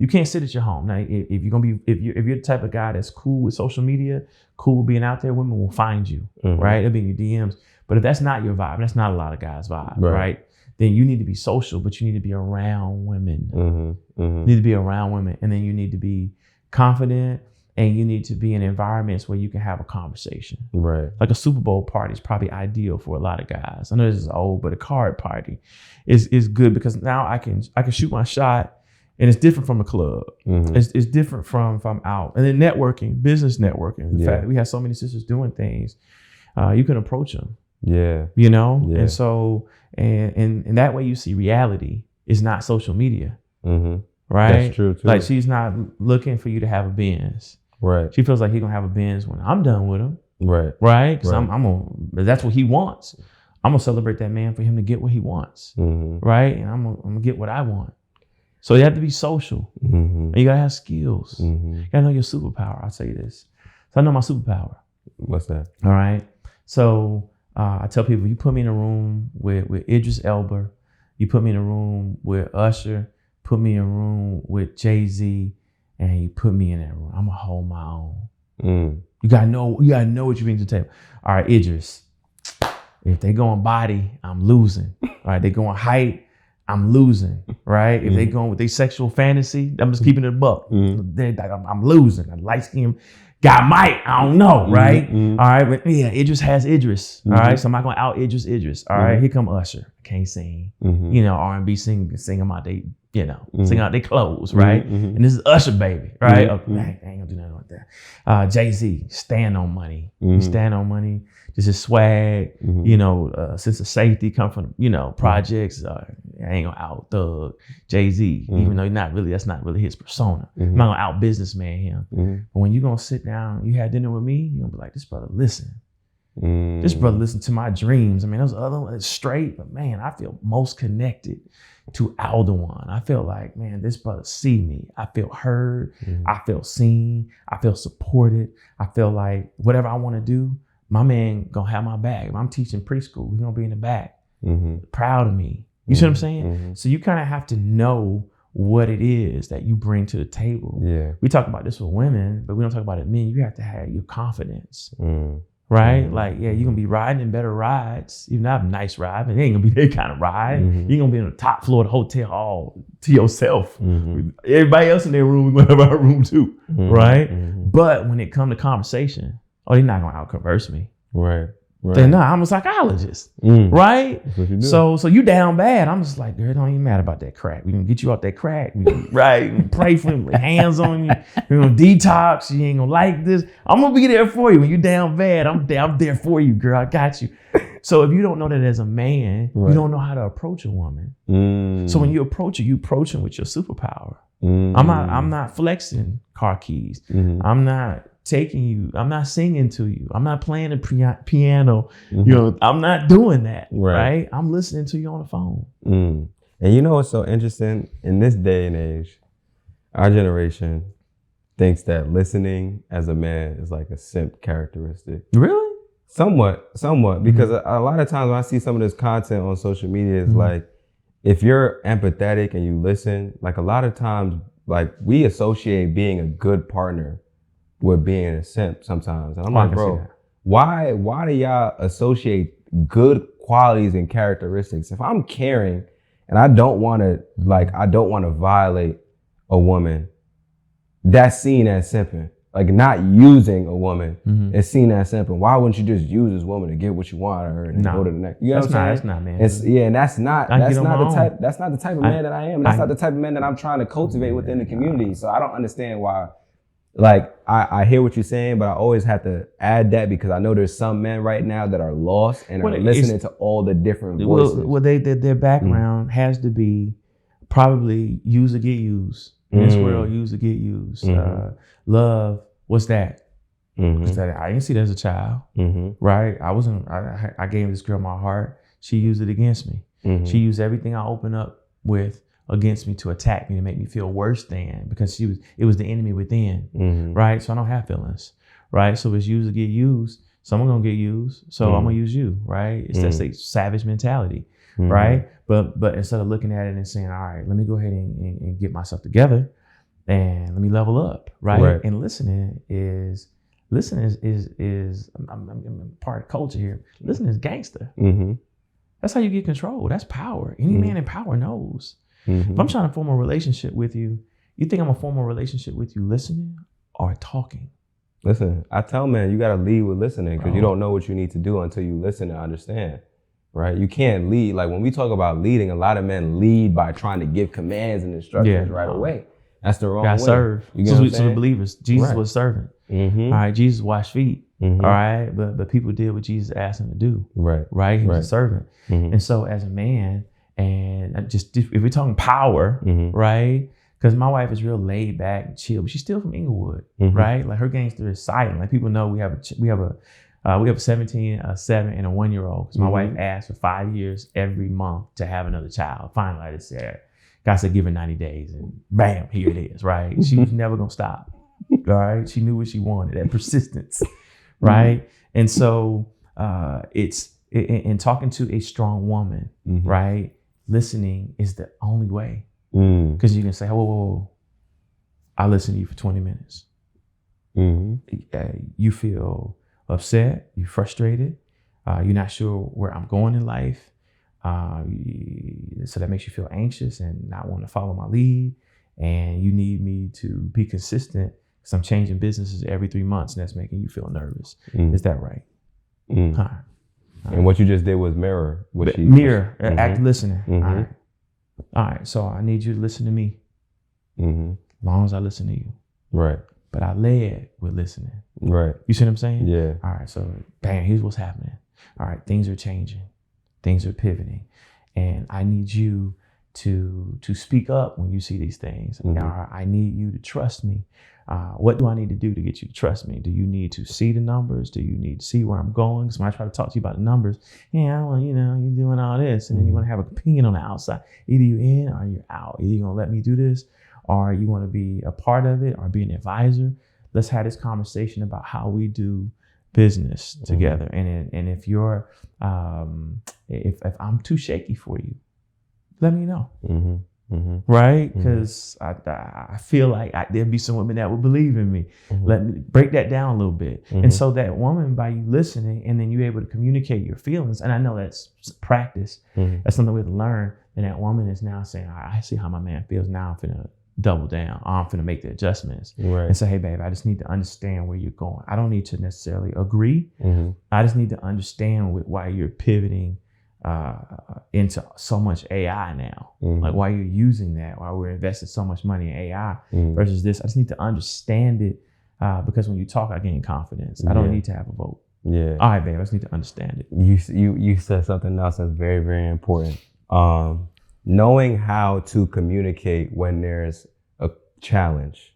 can't sit at your home. Now, if you're the type of guy that's cool with social media, cool with being out there, women will find you, right? It'll be in your DMs. But if that's not your vibe, that's not a lot of guys' vibe, right? Then you need to be social, but you need to be around women. You need to be around women, and then you need to be confident, and you need to be in environments where you can have a conversation. Right. Like a Super Bowl party is probably ideal for a lot of guys. I know this is old, but a card party is good because now I can shoot my shot. And it's different from the club. It's different from if I'm out. And then networking, business networking. In fact, we have so many sisters doing things. You can approach them. Yeah. And so, and that way you see reality is not social media. Right? That's true too. Like she's not looking for you to have a Benz. Right. She feels like he's gonna have a Benz when I'm done with him. Right. Right? Because that's what he wants. I'm gonna celebrate that man for him to get what he wants. Right? And I'm gonna get what I want. So you have to be social. And you gotta have skills. You gotta know your superpower. I'll tell you this. So I know my superpower. What's that? All right. So I tell people, you put me in a room with Idris Elba, you put me in a room with Usher, put me in a room with Jay-Z, and he put me in that room. I'm gonna hold my own. You gotta know what you bring to the table. All right, Idris. If they going body, I'm losing. All right, they going height, I'm losing. Right? If they going with their sexual fantasy, I'm just keeping it a buck. I'm losing. A light skin guy might, I don't know, right? All right, but yeah, Idris has Idris. All right, so I'm not gonna out Idris. All right, here come Usher. Can't sing. You know, R&B sing them out they, you know, sing out their clothes, right? And this is Usher, baby, right? Okay, I ain't gonna do nothing like that. Jay-Z, stand on money. You stand on money. This is swag, you know, sense of safety, come from, you know, projects. I ain't gonna out Thug, Jay-Z, even though that's not really his persona. I'm not gonna out businessman him. But when you gonna sit down, you had dinner with me, you're gonna be like, this brother, listen. This brother listened to my dreams. I mean, those other ones straight, but man, I feel most connected to Aldewan. I feel like, man, this brother see me. I feel heard. I feel seen. I feel supported. I feel like whatever I want to do, my man gonna have my back. If I'm teaching preschool, he's gonna be in the back, proud of me. You see what I'm saying? So you kind of have to know what it is that you bring to the table. Yeah. We talk about this with women, but we don't talk about it men. You have to have your confidence, right? Like, yeah, you're gonna be riding in better rides. Even though I have a nice ride, but it ain't gonna be that kind of ride. You're gonna be on the top floor of the hotel all to yourself. Everybody else in their room, we're gonna have our room too, right? But when it comes to conversation, they're not gonna out-converse me. Right. They're not. I'm a psychologist, right? So you down bad. I'm just like, girl, don't even matter about that crack. We gonna get you out that crack, right? We gonna pray for him, hands on you. We're gonna detox. You ain't gonna like this. I'm gonna be there for you when you down bad. I'm there for you, girl. I got you. So if you don't know that as a man, you don't know how to approach a woman. So when you approach her, you approach them with your superpower. I'm not flexing car keys. I'm not taking you. I'm not singing to you. I'm not playing the piano. You know, I'm not doing that. Right? I'm listening to you on the phone. And you know what's so interesting? In this day and age, our generation thinks that listening as a man is like a simp characteristic. Really? Somewhat, because a lot of times when I see some of this content on social media, it's like, if you're empathetic and you listen, like a lot of times, like we associate being a good partner with being a simp sometimes. And I'm like, bro, why do y'all associate good qualities and characteristics? If I'm caring and I don't want to violate a woman, that's seen as simping. Like not using a woman is seen as simping. Why wouldn't you just use this woman to get what you want out of her and go to the next? You know what I'm saying? That's not, man. And that's not the type of man that I am. And that's not the type of man that I'm trying to cultivate within the community. So I don't understand why. Like I hear what you're saying, but I always have to add that because I know there's some men right now that are lost and are listening to all the different voices. Well, their background has to be probably use or get used. In this world, use or get used. Love, what's that? I didn't see that as a child, right? I gave this girl my heart. She used it against me. She used everything I opened up with against me to attack me, to make me feel worse than, because it was the enemy within, right? So I don't have feelings, right? So it's use or get used. Someone gonna get used, so I'm gonna use you, right? It's that's a savage mentality, right? But instead of looking at it and saying, all right, let me go ahead and get myself together and let me level up, right? And listening is I'm part of culture here. Listening is gangster. That's how you get control. That's power. Any man in power knows. If I'm trying to form a relationship with you, you think I'm gonna form a relationship with you listening or talking? Listen, I tell men you gotta lead with listening because you don't know what you need to do until you listen and understand, right? You can't lead. Like when we talk about leading, a lot of men lead by trying to give commands and instructions right away. That's the wrong way. Serve. You know so the believers, Jesus was serving. All right, Jesus washed feet. All right, but people did what Jesus asked them to do. Right. He was a servant. And so as a man, and just if we're talking power, right? Because my wife is real laid back and chill, but she's still from Inglewood, right? Like her gangster is silent. Like people know we have a 17, a 7, and a 1-year-old. Because my wife asked for 5 years every month to have another child. Finally, I just said, God said, give her 90 days, and bam, here it is, right? She was never gonna stop, all right? She knew what she wanted, that persistence, right? And so it's in talking to a strong woman, right? Listening is the only way. Because you can say, whoa, I listen to you for 20 minutes. You feel upset, you're frustrated, you're not sure where I'm going in life. So that makes you feel anxious and not want to follow my lead. And you need me to be consistent because I'm changing businesses every 3 months and that's making you feel nervous. Is that right? All right. And what you just did was mirror. Act listening. All right. So I need you to listen to me. As long as I listen to you. Right. But I led with listening. Right. You see what I'm saying? Yeah. All right. So bam, here's what's happening. All right. Things are changing. Things are pivoting. And I need you to speak up when you see these things. I need you to trust me. What do I need to do to get you to trust me? Do you need to see the numbers? Do you need to see where I'm going? Because when I try to talk to you about the numbers, well, you're doing all this. And then you want to have an opinion on the outside. Either you're in or you're out. Either you're going to let me do this or you want to be a part of it or be an advisor. Let's have this conversation about how we do business together. And if you're, if I'm too shaky for you, let me know. Right? Because I feel like there'd be some women that would believe in me. Let me break that down a little bit. And so that woman, by you listening, and then you're able to communicate your feelings, and I know that's practice. That's something we have to learn. And that woman is now saying, all right, I see how my man feels. Now I'm finna double down. Or I'm finna make the adjustments. Right. And say, hey, babe, I just need to understand where you're going. I don't need to necessarily agree. I just need to understand why you're pivoting into so much AI now, like why you're using that, why we're investing so much money in AI versus this. I just need to understand it because when you talk, I gain confidence. I don't need to have a vote. Yeah. All right, babe, I just need to understand it. You said something else that's very, very important. Knowing how to communicate when there's a challenge,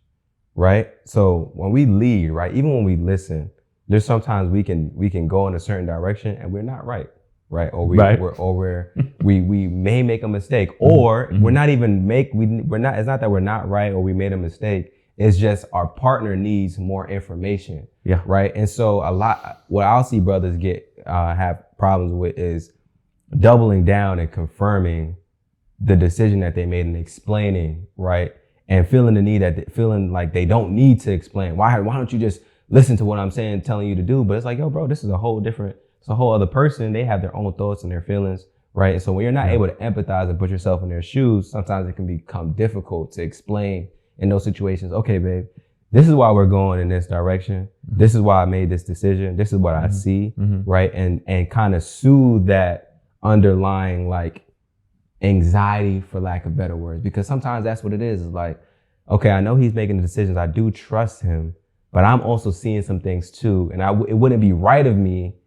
right? So when we lead, right, even when we listen, there's sometimes we can go in a certain direction and we're not right. Right. Or we may make a mistake or we're not even it's not that we're not right or we made a mistake. It's just our partner needs more information. Yeah. Right. And so what I'll see brothers have problems with is doubling down and confirming the decision that they made and explaining. Right. And feeling the need feeling like they don't need to explain. Why don't you just listen to what I'm saying, telling you to do? But it's like, yo, bro, this is a whole other person. They have their own thoughts and their feelings, right? And so when you're not able to empathize and put yourself in their shoes, sometimes it can become difficult to explain in those situations. Okay, babe, this is why we're going in this direction. This is why I made this decision. This is what I see, right? And kind of soothe that underlying like anxiety, for lack of better words, because sometimes that's what it is. It's like, okay, I know he's making the decisions. I do trust him, but I'm also seeing some things too. And it wouldn't be right of me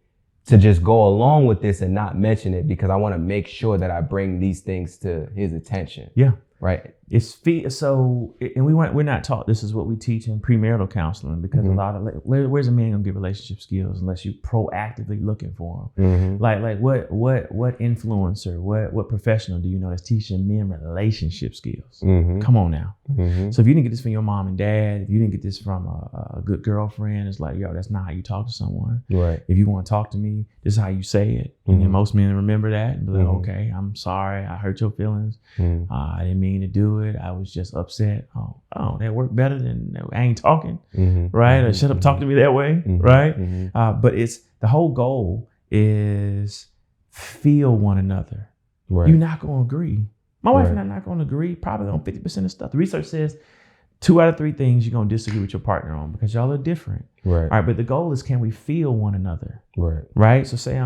to just go along with this and not mention it because I want to make sure that I bring these things to his attention. Yeah. Right. We're not taught. This is what we teach in premarital counseling because a lot of where's a man gonna get relationship skills unless you proactively looking for them? Like what influencer, what professional do you know that's teaching men relationship skills? Come on now. So if you didn't get this from your mom and dad, if you didn't get this from a good girlfriend, it's like, yo, that's not how you talk to someone. Right. If you want to talk to me, this is how you say it. And then most men remember that and be like, okay, I'm sorry, I hurt your feelings. I didn't mean to do it. I was just upset. Oh, that worked better than I ain't talking, right? Or shut up, talk to me that way, right? But it's the whole goal is feel one another. Right. You're not going to agree. My wife and I are not going to agree probably on 50% of stuff. The research says 2 out of 3 things you're going to disagree with your partner on because y'all are different. Right. All right. But the goal is, can we feel one another? Right. Right. So say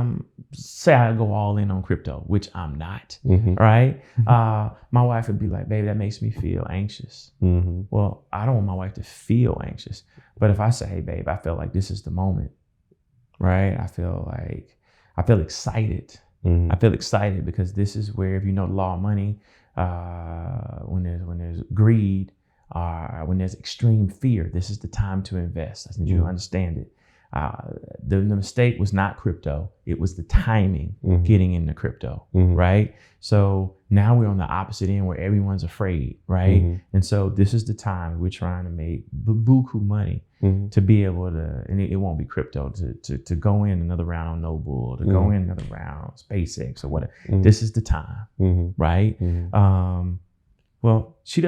I go all in on crypto, which I'm not. Right. My wife would be like, baby, that makes me feel anxious. Well, I don't want my wife to feel anxious. But if I say, hey, babe, I feel like this is the moment. Right. I feel excited. I feel excited because this is where, if you know the law of money, when there's greed, when there's extreme fear, this is the time to invest. I need you to understand it. The mistake was not crypto. It was the timing getting into crypto, right? So now we're on the opposite end where everyone's afraid, right? And so this is the time we're trying to make buku money to be able to, and it won't be crypto, to go in another round on Noble, to go in another round on SpaceX or whatever. This is the time, right? Well, she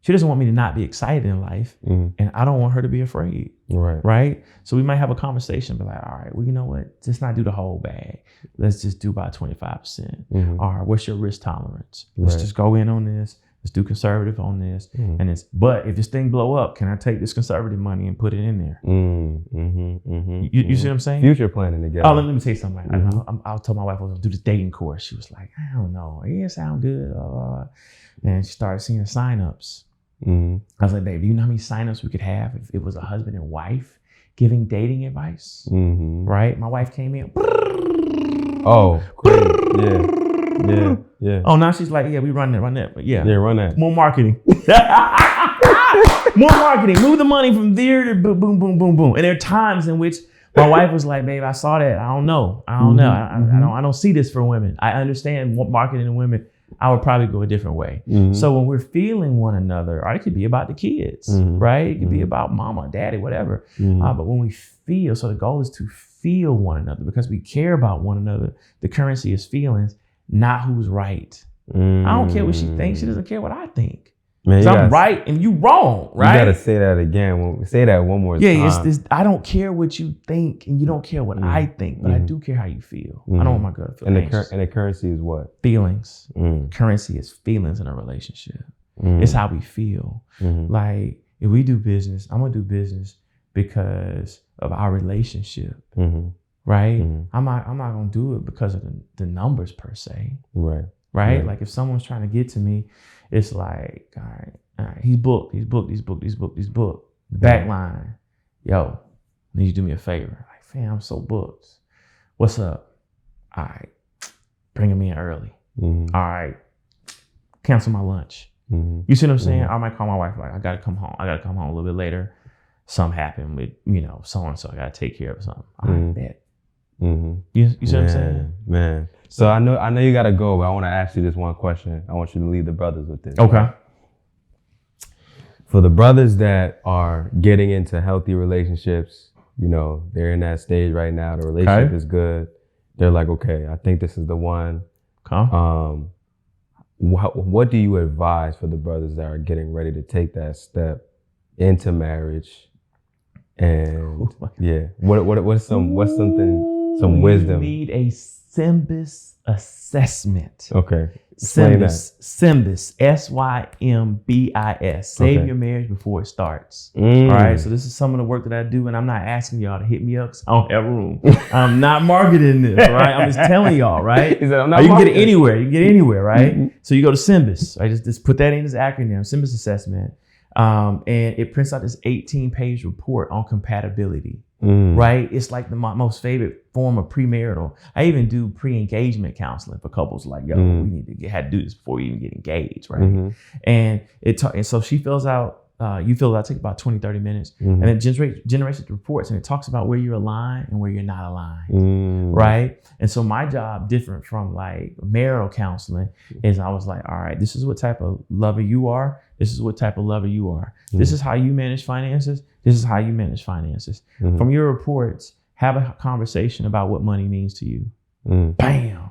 She doesn't want me to not be excited in life, and I don't want her to be afraid. Right. So we might have a conversation, but like, all right, well, you know what? Let's not do the whole bag. Let's just do about 25%. All right, what's your risk tolerance? Let's just go in on this. Let's do conservative on this. But if this thing blow up, can I take this conservative money and put it in there? You see what I'm saying? Future planning together. Oh, let me tell you something. I told my wife I was gonna do this dating course. She was like, I don't know. It sound good. And she started seeing the signups. I was like, babe, do you know how many signups we could have if it was a husband and wife giving dating advice? Right? My wife came in. Oh, great. Yeah. Oh, now she's like, yeah, we run that. But yeah, run that. More marketing. More marketing. Move the money from there to boom, boom, boom, boom, boom. And there are times in which my wife was like, babe, I saw that. I don't know. I don't see this for women. I understand what marketing to women. I would probably go a different way. So when we're feeling one another, or it could be about the kids, right? It could be about mama, daddy, whatever. But when we feel, so the goal is to feel one another because we care about one another. The currency is feelings, not who's right. I don't care what she thinks. She doesn't care what I think. Because I'm right and you wrong, right? You gotta say that again. Say that one more time. Yeah, I don't care what you think and you don't care what I think, but I do care how you feel. I don't want my girl to feel anxious. And the currency is what? Feelings. Currency is feelings in a relationship. It's how we feel. Like if we do business, I'm gonna do business because of our relationship. Right? I'm not gonna do it because of the numbers per se. Right? Like if someone's trying to get to me, it's like, all right, he's booked. The back line, yo, need you to do me a favor. Like, fam, I'm so booked. What's up? All right, bring him in early. All right, cancel my lunch. You see what I'm saying? I might call my wife, like, I gotta come home a little bit later. Something happened with, so and so. I gotta take care of something. All right, bet. You see what I'm saying? Man. So I know you gotta go, but I want to ask you this one question. I want you to leave the brothers with this. Okay. For the brothers that are getting into healthy relationships, they're in that stage right now. The relationship is good. They're like, okay, I think this is the one. What do you advise for the brothers that are getting ready to take that step into marriage? And what's some wisdom? You need a SYMBIS assessment. Okay. SYMBIS. SYMBIS. Save your marriage before it starts. All right. So this is some of the work that I do, and I'm not asking y'all to hit me up because I don't have room. I'm not marketing this, right? I'm just telling y'all, right? You can get it anywhere. You can get it anywhere, right? So you go to SYMBIS, right? Just put that in as acronym, SYMBIS assessment. And it prints out this 18-page report on compatibility. Right? It's like my most favorite form of premarital. I even do pre-engagement counseling for couples like, yo, we need to have to do this before we even get engaged, right? And so she fills out, you fill it out, take about 20, 30 minutes, and it generates the reports, and it talks about where you're aligned and where you're not aligned, right? And so my job, different from like marital counseling, is I was like, all right, this is what type of lover you are. This is what type of lover you are. This is how you manage finances. This is how you manage finances. From your reports, have a conversation about what money means to you. Bam.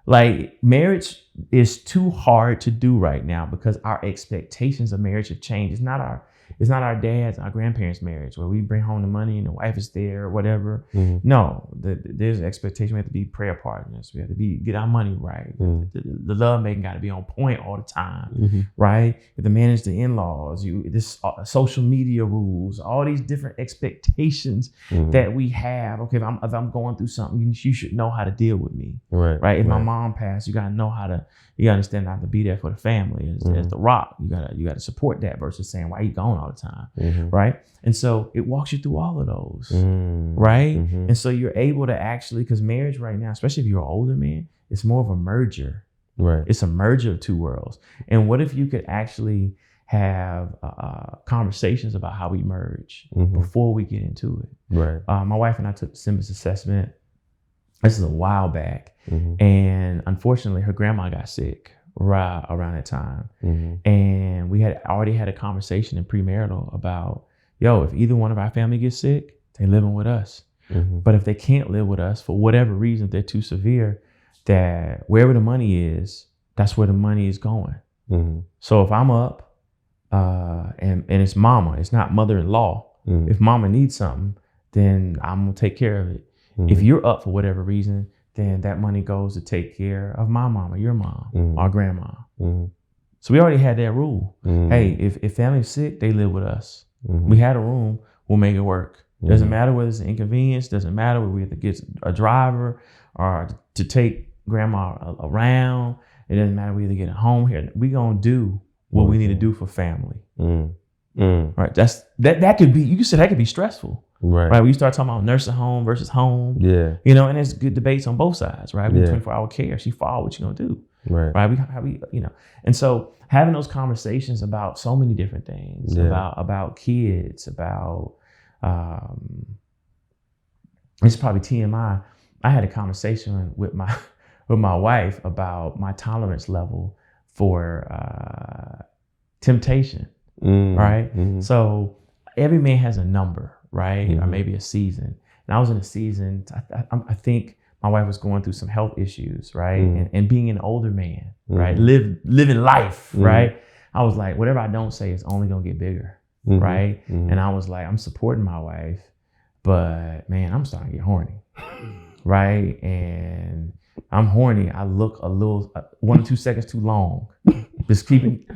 Like marriage is too hard to do right now because our expectations of marriage have changed. It's not our dad's, our grandparents' marriage where we bring home the money and the wife is there or whatever. No, there's an expectation. We have to be prayer partners. We have to get our money right. The love making got to be on point all the time, right? You have to manage the in-laws. Social media rules, all these different expectations that we have. Okay, if I'm going through something, you should know how to deal with me, right? If my mom passed, you gotta know how to. You gotta understand how to be there for the family as the rock. You gotta support that versus saying why you gone all the time, right? And so it walks you through all of those, right? And so you're able to actually, because marriage right now, especially if you're an older man, it's more of a merger, right? It's a merger of two worlds. And what if you could actually have conversations about how we merge before we get into it? Right. My wife and I took the SYMBIS assessment. This is a while back. And unfortunately, her grandma got sick right around that time. And we had already had a conversation in premarital about, yo, if either one of our family gets sick, they living with us. But if they can't live with us for whatever reason, if they're too severe, that wherever the money is, that's where the money is going. So if I'm up and it's mama. It's not mother-in-law. If mama needs something, then I'm gonna take care of it. If you're up for whatever reason, then that money goes to take care of my mama, your mom, our grandma. So we already had that rule. Hey, if family's sick, they live with us. We had a room, we'll make it work. Doesn't matter whether it's an inconvenience, doesn't matter whether we have to get a driver or to take grandma around. It doesn't matter whether we get home here. We gonna do what we need to do for family. Right. That could be, you said that could be stressful. Right. When you start talking about nursing home versus home. Yeah. You know, and there's good debates on both sides, right? We 24-hour care. She fall, what you gonna do? Right. We you know. And so having those conversations about so many different things, about kids, about it's probably TMI. I had a conversation with my wife about my tolerance level for temptation. Right. So every man has a number, right? Or maybe a season. And I was in a season, I think my wife was going through some health issues, right? And being an older man, right? Living life, right? I was like, whatever I don't say is only gonna get bigger, right? And I was like, I'm supporting my wife, but man, I'm starting to get horny, right? And I'm horny. I look a little 1 or 2 seconds too long. Just keeping.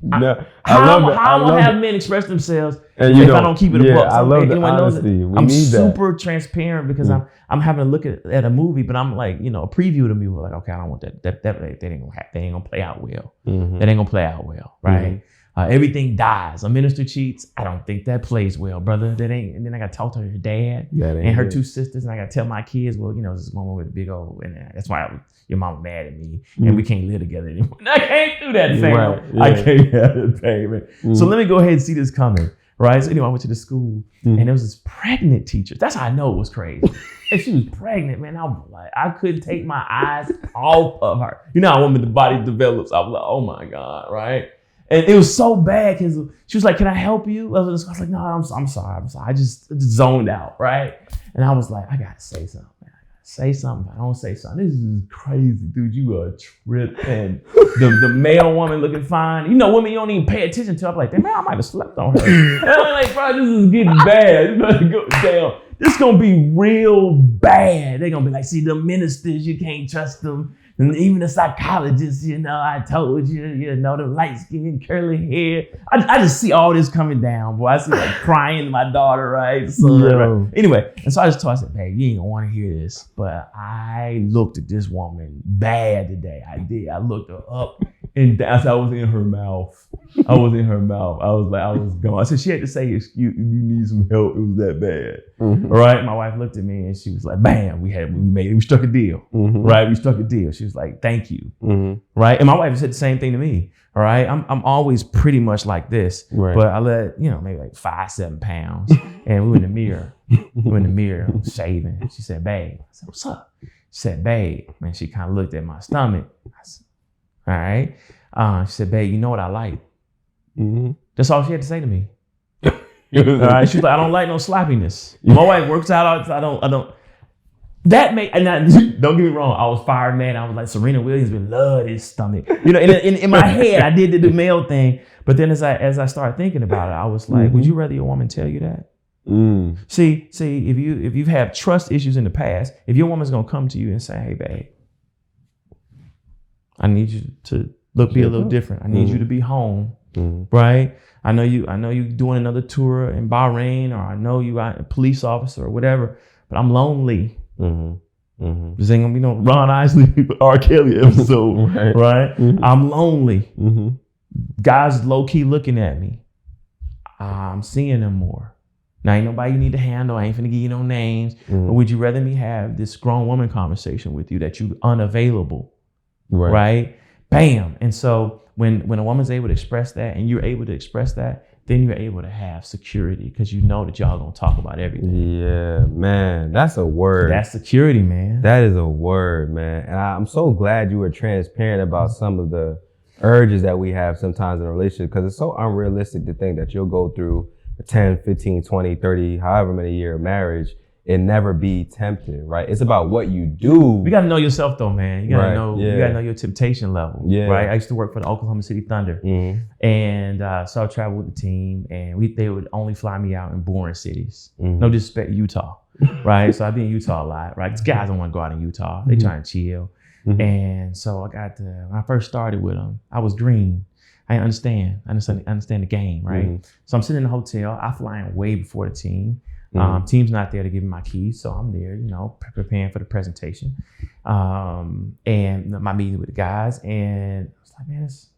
No, how am I gonna have men express themselves if I don't keep it a book? I love the honesty. I'm super transparent because I'm having to look at a movie, but I'm like, you know, a preview to me. We're like, okay, I don't want that. That ain't gonna play out well. That ain't gonna play out well, right? Everything dies. A minister cheats. I don't think that plays well, brother. That ain't. And then I got to talk to her dad and her 2 sisters, and I got to tell my kids, well, you know, this woman with a big old, and that's why your mama mad at me, and we can't live together anymore. I can't do that, fam. I can't have it, baby. So let me go ahead and see this coming, right? So anyway, I went to the school, and there was this pregnant teacher. That's how I know it was crazy. And she was pregnant, man. I was like, I couldn't take my eyes off of her. You know how when the body develops, I was like, oh my God, right? And it was so bad because she was like, can I help you? I was like, no, I'm sorry. I just zoned out, right? And I was like, I got to say something, man. I got to say something. If I don't say something, this is crazy, dude. You are tripping. The male woman looking fine. You know, women you don't even pay attention to. I'm like, man, I might have slept on her. And I'm like, bro, this is getting bad. You better go down. This is going to be real bad. They're going to be like, see, the ministers, you can't trust them. And even the psychologists, you know, I told you, you know, the light skin, curly hair. I just see all this coming down, boy. I see like crying to my daughter, right? So, right? Anyway, and so I just told her, I said, babe, you ain't gonna want to hear this, but I looked at this woman bad today. I did. I looked her up and down. I was in her mouth. I was gone. I said, she had to say, excuse, you need some help. It was that bad. All right. My wife looked at me and she was like, bam, we struck a deal. Right. We struck a deal. She was like, thank you. Right. And my wife said the same thing to me. All right. I'm always pretty much like this, but I let, you know, maybe like 5-7 pounds. And we were in the mirror. Shaving. She said, babe. I said, what's up? She said, babe. And she kind of looked at my stomach. I said, all right. She said, babe, you know what I like? That's all she had to say to me. All right. She's like, I don't like no sloppiness. My wife works out. I don't. That made, and don't get me wrong, I was fired, man. I was like, Serena Williams would love his stomach. You know, in my head, I did the male thing. But then as I started thinking about it, I was like, would you rather your woman tell you that? See, if you've had trust issues in the past, if your woman's gonna come to you and say, hey, babe, I need you to be a little different. I need you to be home, right? I know you doing another tour in Bahrain, or I know you are a police officer or whatever, but I'm lonely. This ain't gonna be no Ron Isley R. Kelly episode, right? I'm lonely. Guys low key looking at me. I'm seeing them more. Now ain't nobody you need to handle. I ain't finna give you no names. But would you rather me have this grown woman conversation with you that you unavailable? Right? Bam. And so when a woman's able to express that and you're able to express that, then you're able to have security because you know that y'all gonna talk about everything. Yeah, man. That's a word. That's security, man. That is a word, man. And I'm so glad you were transparent about some of the urges that we have sometimes in a relationship, because it's so unrealistic to think that you'll go through a 10, 15, 20, 30, however many year marriage never be tempted, right? It's about what you do. You got to know yourself though, man. You got to know. You got to know your temptation level. Yeah. Right. I used to work for the Oklahoma City Thunder, and so I traveled with the team, and they would only fly me out in boring cities. No disrespect to Utah, right? So I'd be in Utah a lot, right? These guys don't want to go out in Utah. They trying to chill, and so when I first started with them, I was green. I understand the game, right? So I'm sitting in the hotel. I fly in way before the team. Team's not there to give me my keys, so I'm there, preparing for the presentation, and my meeting with the guys. And I was like, man, this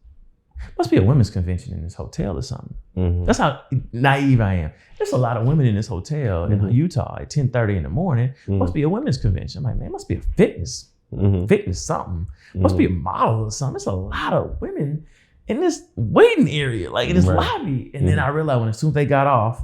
must be a women's convention in this hotel or something. That's how naive I am. There's a lot of women in this hotel in Utah at 10:30 in the morning. Must be a women's convention. I'm like, man, it must be a fitness something. Must be a model or something. There's a lot of women in this waiting area, like in this lobby. And then I realized as soon as they got off,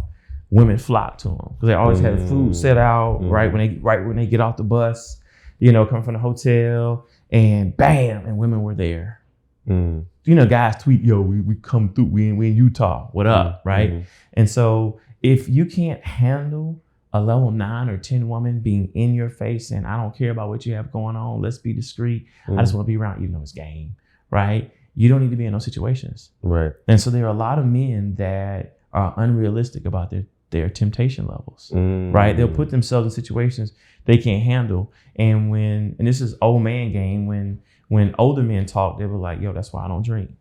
women flocked to them because they always had food set out right when they get off the bus, come from the hotel, and bam, and women were there. Guys tweet, yo, we come through, we in Utah, what up, right? And so if you can't handle a level 9 or 10 woman being in your face and I don't care about what you have going on, let's be discreet, I just want to be around you, it's game, right? You don't need to be in those situations. Right. And so there are a lot of men that are unrealistic about their temptation levels, right? They'll put themselves in situations they can't handle. And this is old man game, when older men talk, they were like, yo, that's why I don't drink.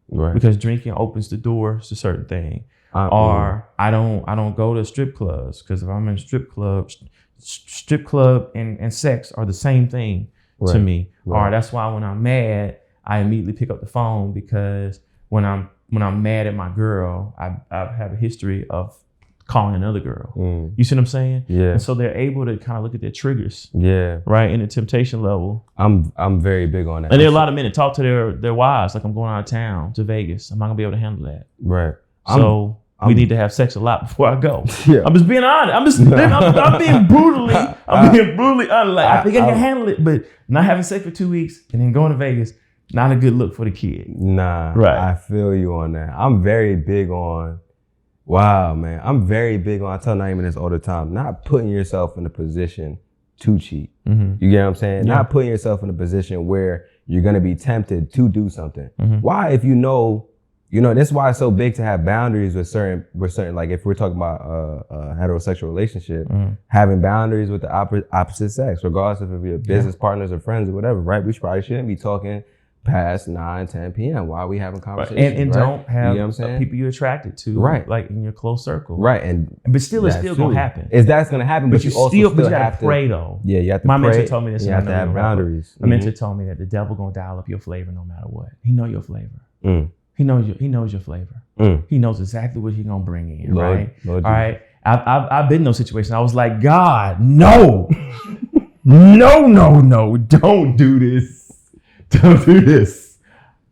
Right. Because drinking opens the doors to certain things. Or I don't go to strip clubs because if I'm in strip club and sex are the same thing to me. Or that's why when I'm mad, I immediately pick up the phone because when I'm mad at my girl, I have a history of calling another girl. You see what I'm saying? Yeah. And so they're able to kind of look at their triggers. Yeah. Right. In the temptation level. I'm very big on that. And there are a lot of men that talk to their wives like, I'm going out of town to Vegas. I'm not gonna be able to handle that. Right. So we need to have sex a lot before I go. Yeah. I'm just being honest. I'm being brutally honest. Like, I think I can handle it, but not having sex for 2 weeks and then going to Vegas, not a good look for the kid. Nah. Right. I feel you on that. I'm very big on. Wow, man. I'm very big on, I tell Naima this all the time, not putting yourself in a position to cheat. You get what I'm saying? Yeah. Not putting yourself in a position where you're going to be tempted to do something. Why, if this is why it's so big to have boundaries with certain, like if we're talking about a heterosexual relationship, having boundaries with the opposite sex, regardless of if you're business partners or friends or whatever, right? We probably shouldn't be talking past 9, 10 p.m. Why are we having conversations? And don't have people you're attracted to, right? Like in your close circle, right? But still, it's still gonna happen. That's gonna happen, but you also have to pray though. Yeah, you have to. My mentor told me this. You have to have boundaries. My mentor told me that the devil gonna dial up your flavor no matter what. He know your flavor. He knows your flavor. He knows exactly what he gonna bring in, right? All right. I've been in those situations. I was like, God, no, no, don't do this. Don't do this.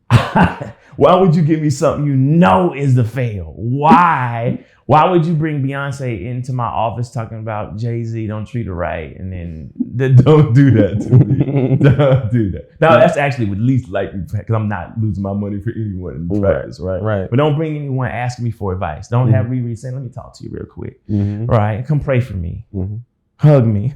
Why would you give me something you know is the fail? Why? Why would you bring Beyonce into my office talking about Jay-Z, don't treat her right? And then don't do that to me. Don't do that. Now, that's actually would least likely because I'm not losing my money for anyone in practice, right? But don't bring anyone asking me for advice. Don't have me saying, let me talk to you real quick. Right? Come pray for me. Hug me.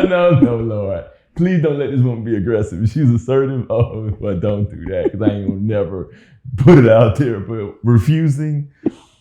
No, Lord. Please don't let this woman be aggressive. She's assertive. Oh, but don't do that because I ain't gonna never put it out there. But refusing,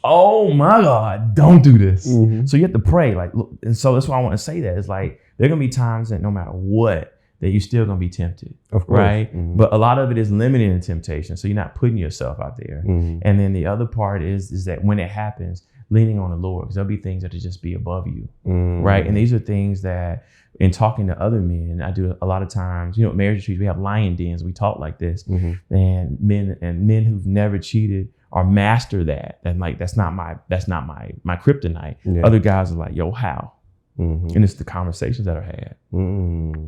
oh my God, don't do this. So you have to pray. Like, look, and so that's why I want to say that. It's like there are gonna be times that no matter what, that you're still gonna be tempted. Of course. Right? But a lot of it is limiting the temptation. So you're not putting yourself out there. And then the other part is that when it happens, leaning on the Lord, because there'll be things that'll just be above you. Right? And these are things that in talking to other men, I do a lot of times, marriage retreats, we have lion dens, we talk like this. And men who've never cheated or master that. And like, that's not my kryptonite. Yeah. Other guys are like, yo, how? And it's the conversations that are had.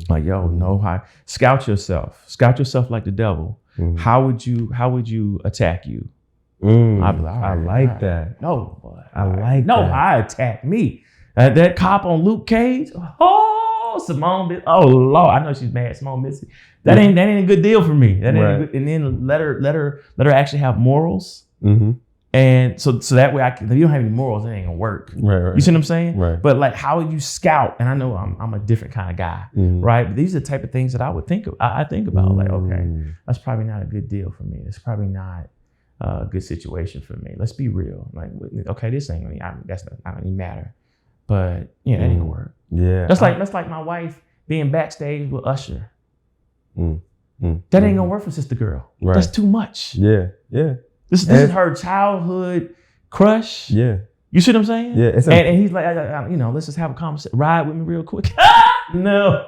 Like, yo, no, scout yourself like the devil. How would you attack you? I'd be like, I like that. No, boy. I like that. I attack me. That cop on Luke Cage. Simone. Oh Lord, I know she's mad. Simone Missy. That ain't a good deal for me. That ain't good. And then let her actually have morals. And so that way if you don't have any morals, it ain't gonna work. Right. You see what I'm saying? Right. But like, how would you scout? And I know I'm a different kind of guy, right? But these are the type of things that I would think of. I think about like, okay, that's probably not a good deal for me. It's probably not a good situation for me. Let's be real. Like, okay, this ain't gonna, that's not gonna even matter. But yeah, that ain't gonna work. Yeah. That's like my wife being backstage with Usher. That ain't gonna work for Sister Girl. Right. That's too much. Yeah. This is her childhood crush. Yeah. You see what I'm saying? Yeah. And he's like, let's just have a conversation. Ride with me real quick. No,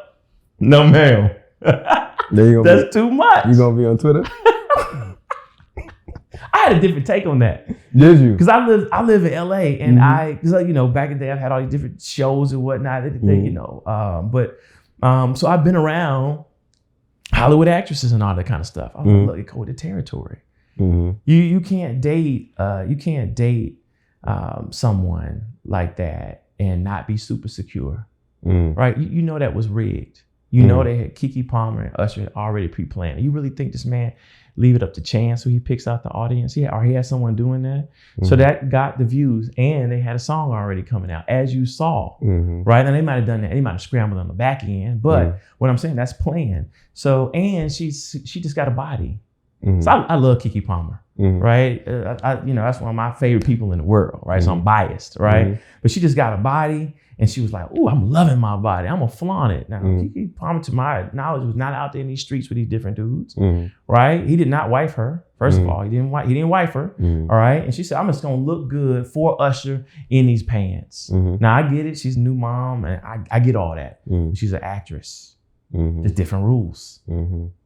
ma'am. That's too much. You gonna be on Twitter? I had a different take on that. Did you? Because I live in LA, and back in the day I've had all these different shows and whatnot. So I've been around Hollywood actresses and all that kind of stuff. I was like, look, it called the territory. You can't date someone like that and not be super secure, right? You know that was rigged. You know they had Keke Palmer and Usher had already pre-planned. You really think this man leave it up to chance who he picks out the audience? Or he has someone doing that? So that got the views, and they had a song already coming out, as you saw, right? And they might have done that. They might have scrambled on the back end, but what I'm saying, that's planned. So, and she just got a body. So I love Keke Palmer, right? That's one of my favorite people in the world, right? So I'm biased, right? But she just got a body, and she was like, "Ooh, I'm loving my body. I'm gonna flaunt it." Now, Keke Palmer, to my knowledge, was not out there in these streets with these different dudes, right? He did not wife her. First of all, he didn't wife her, all right? And she said, "I'm just gonna look good for Usher in these pants." Now I get it. She's a new mom, and I get all that. She's an actress. There's different rules.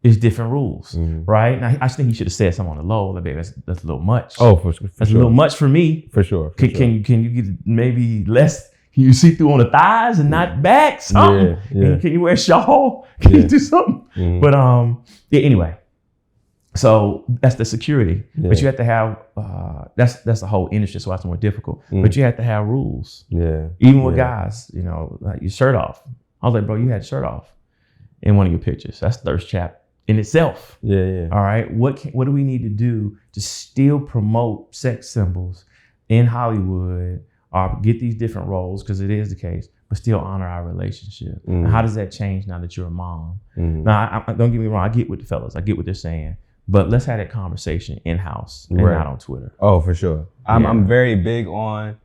It's different rules, right? Now I think he should have said something on the low. Like, baby, that's a little much. Oh, for sure. That's a little much for me. For sure. Can you get maybe less? Can you see through on the thighs and not back? Something. Yeah. Can you wear a shawl? Can you do something? But anyway. So that's the security. But you have to have that's the whole industry, so it's more difficult. But you have to have rules. Yeah. Even with guys, like your shirt off. I was like, bro, you had your shirt off in one of your pictures. That's thirst trap in itself. Yeah. All right. What do we need to do to still promote sex symbols in Hollywood, or get these different roles, because it is the case, but still honor our relationship? And how does that change now that you're a mom? Now, don't get me wrong. I get what the fellas, I get what they're saying, but let's have that conversation in-house and not on Twitter. Oh, for sure. I'm very big on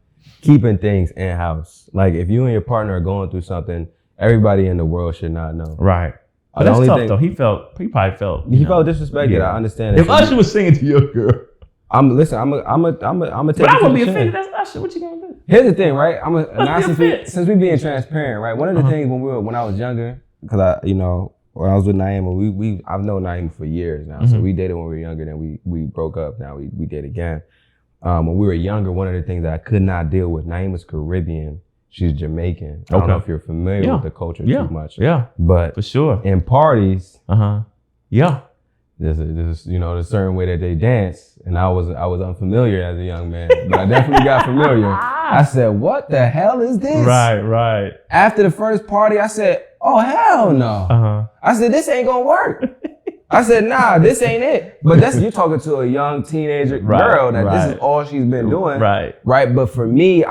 keeping things in-house. Like, if you and your partner are going through something, everybody in the world should not know. Right. But that's tough though. He probably felt disrespected. Yeah. I understand. If Usher was singing to your girl, I'm gonna take it. But I wouldn't be offended. That's Usher. What you gonna do? Here's the thing, right? Since we being transparent, right? One of the things when I was younger, because when I was with Naima, I've known Naima for years now. So we dated when we were younger, then we broke up. Now we date again. When we were younger, one of the things that I could not deal with, Naima's Caribbean. She's Jamaican. I don't know if you're familiar with the culture too much. Yeah. But for sure. In parties, yeah. There's a certain way that they dance. And I was unfamiliar as a young man, but I definitely got familiar. I said, "What the hell is this?" Right. After the first party, I said, "Oh, hell no." I said, "This ain't gonna work." I said, "Nah, this ain't it." But you're talking to a young teenager girl that this is all she's been doing. Right. But for me,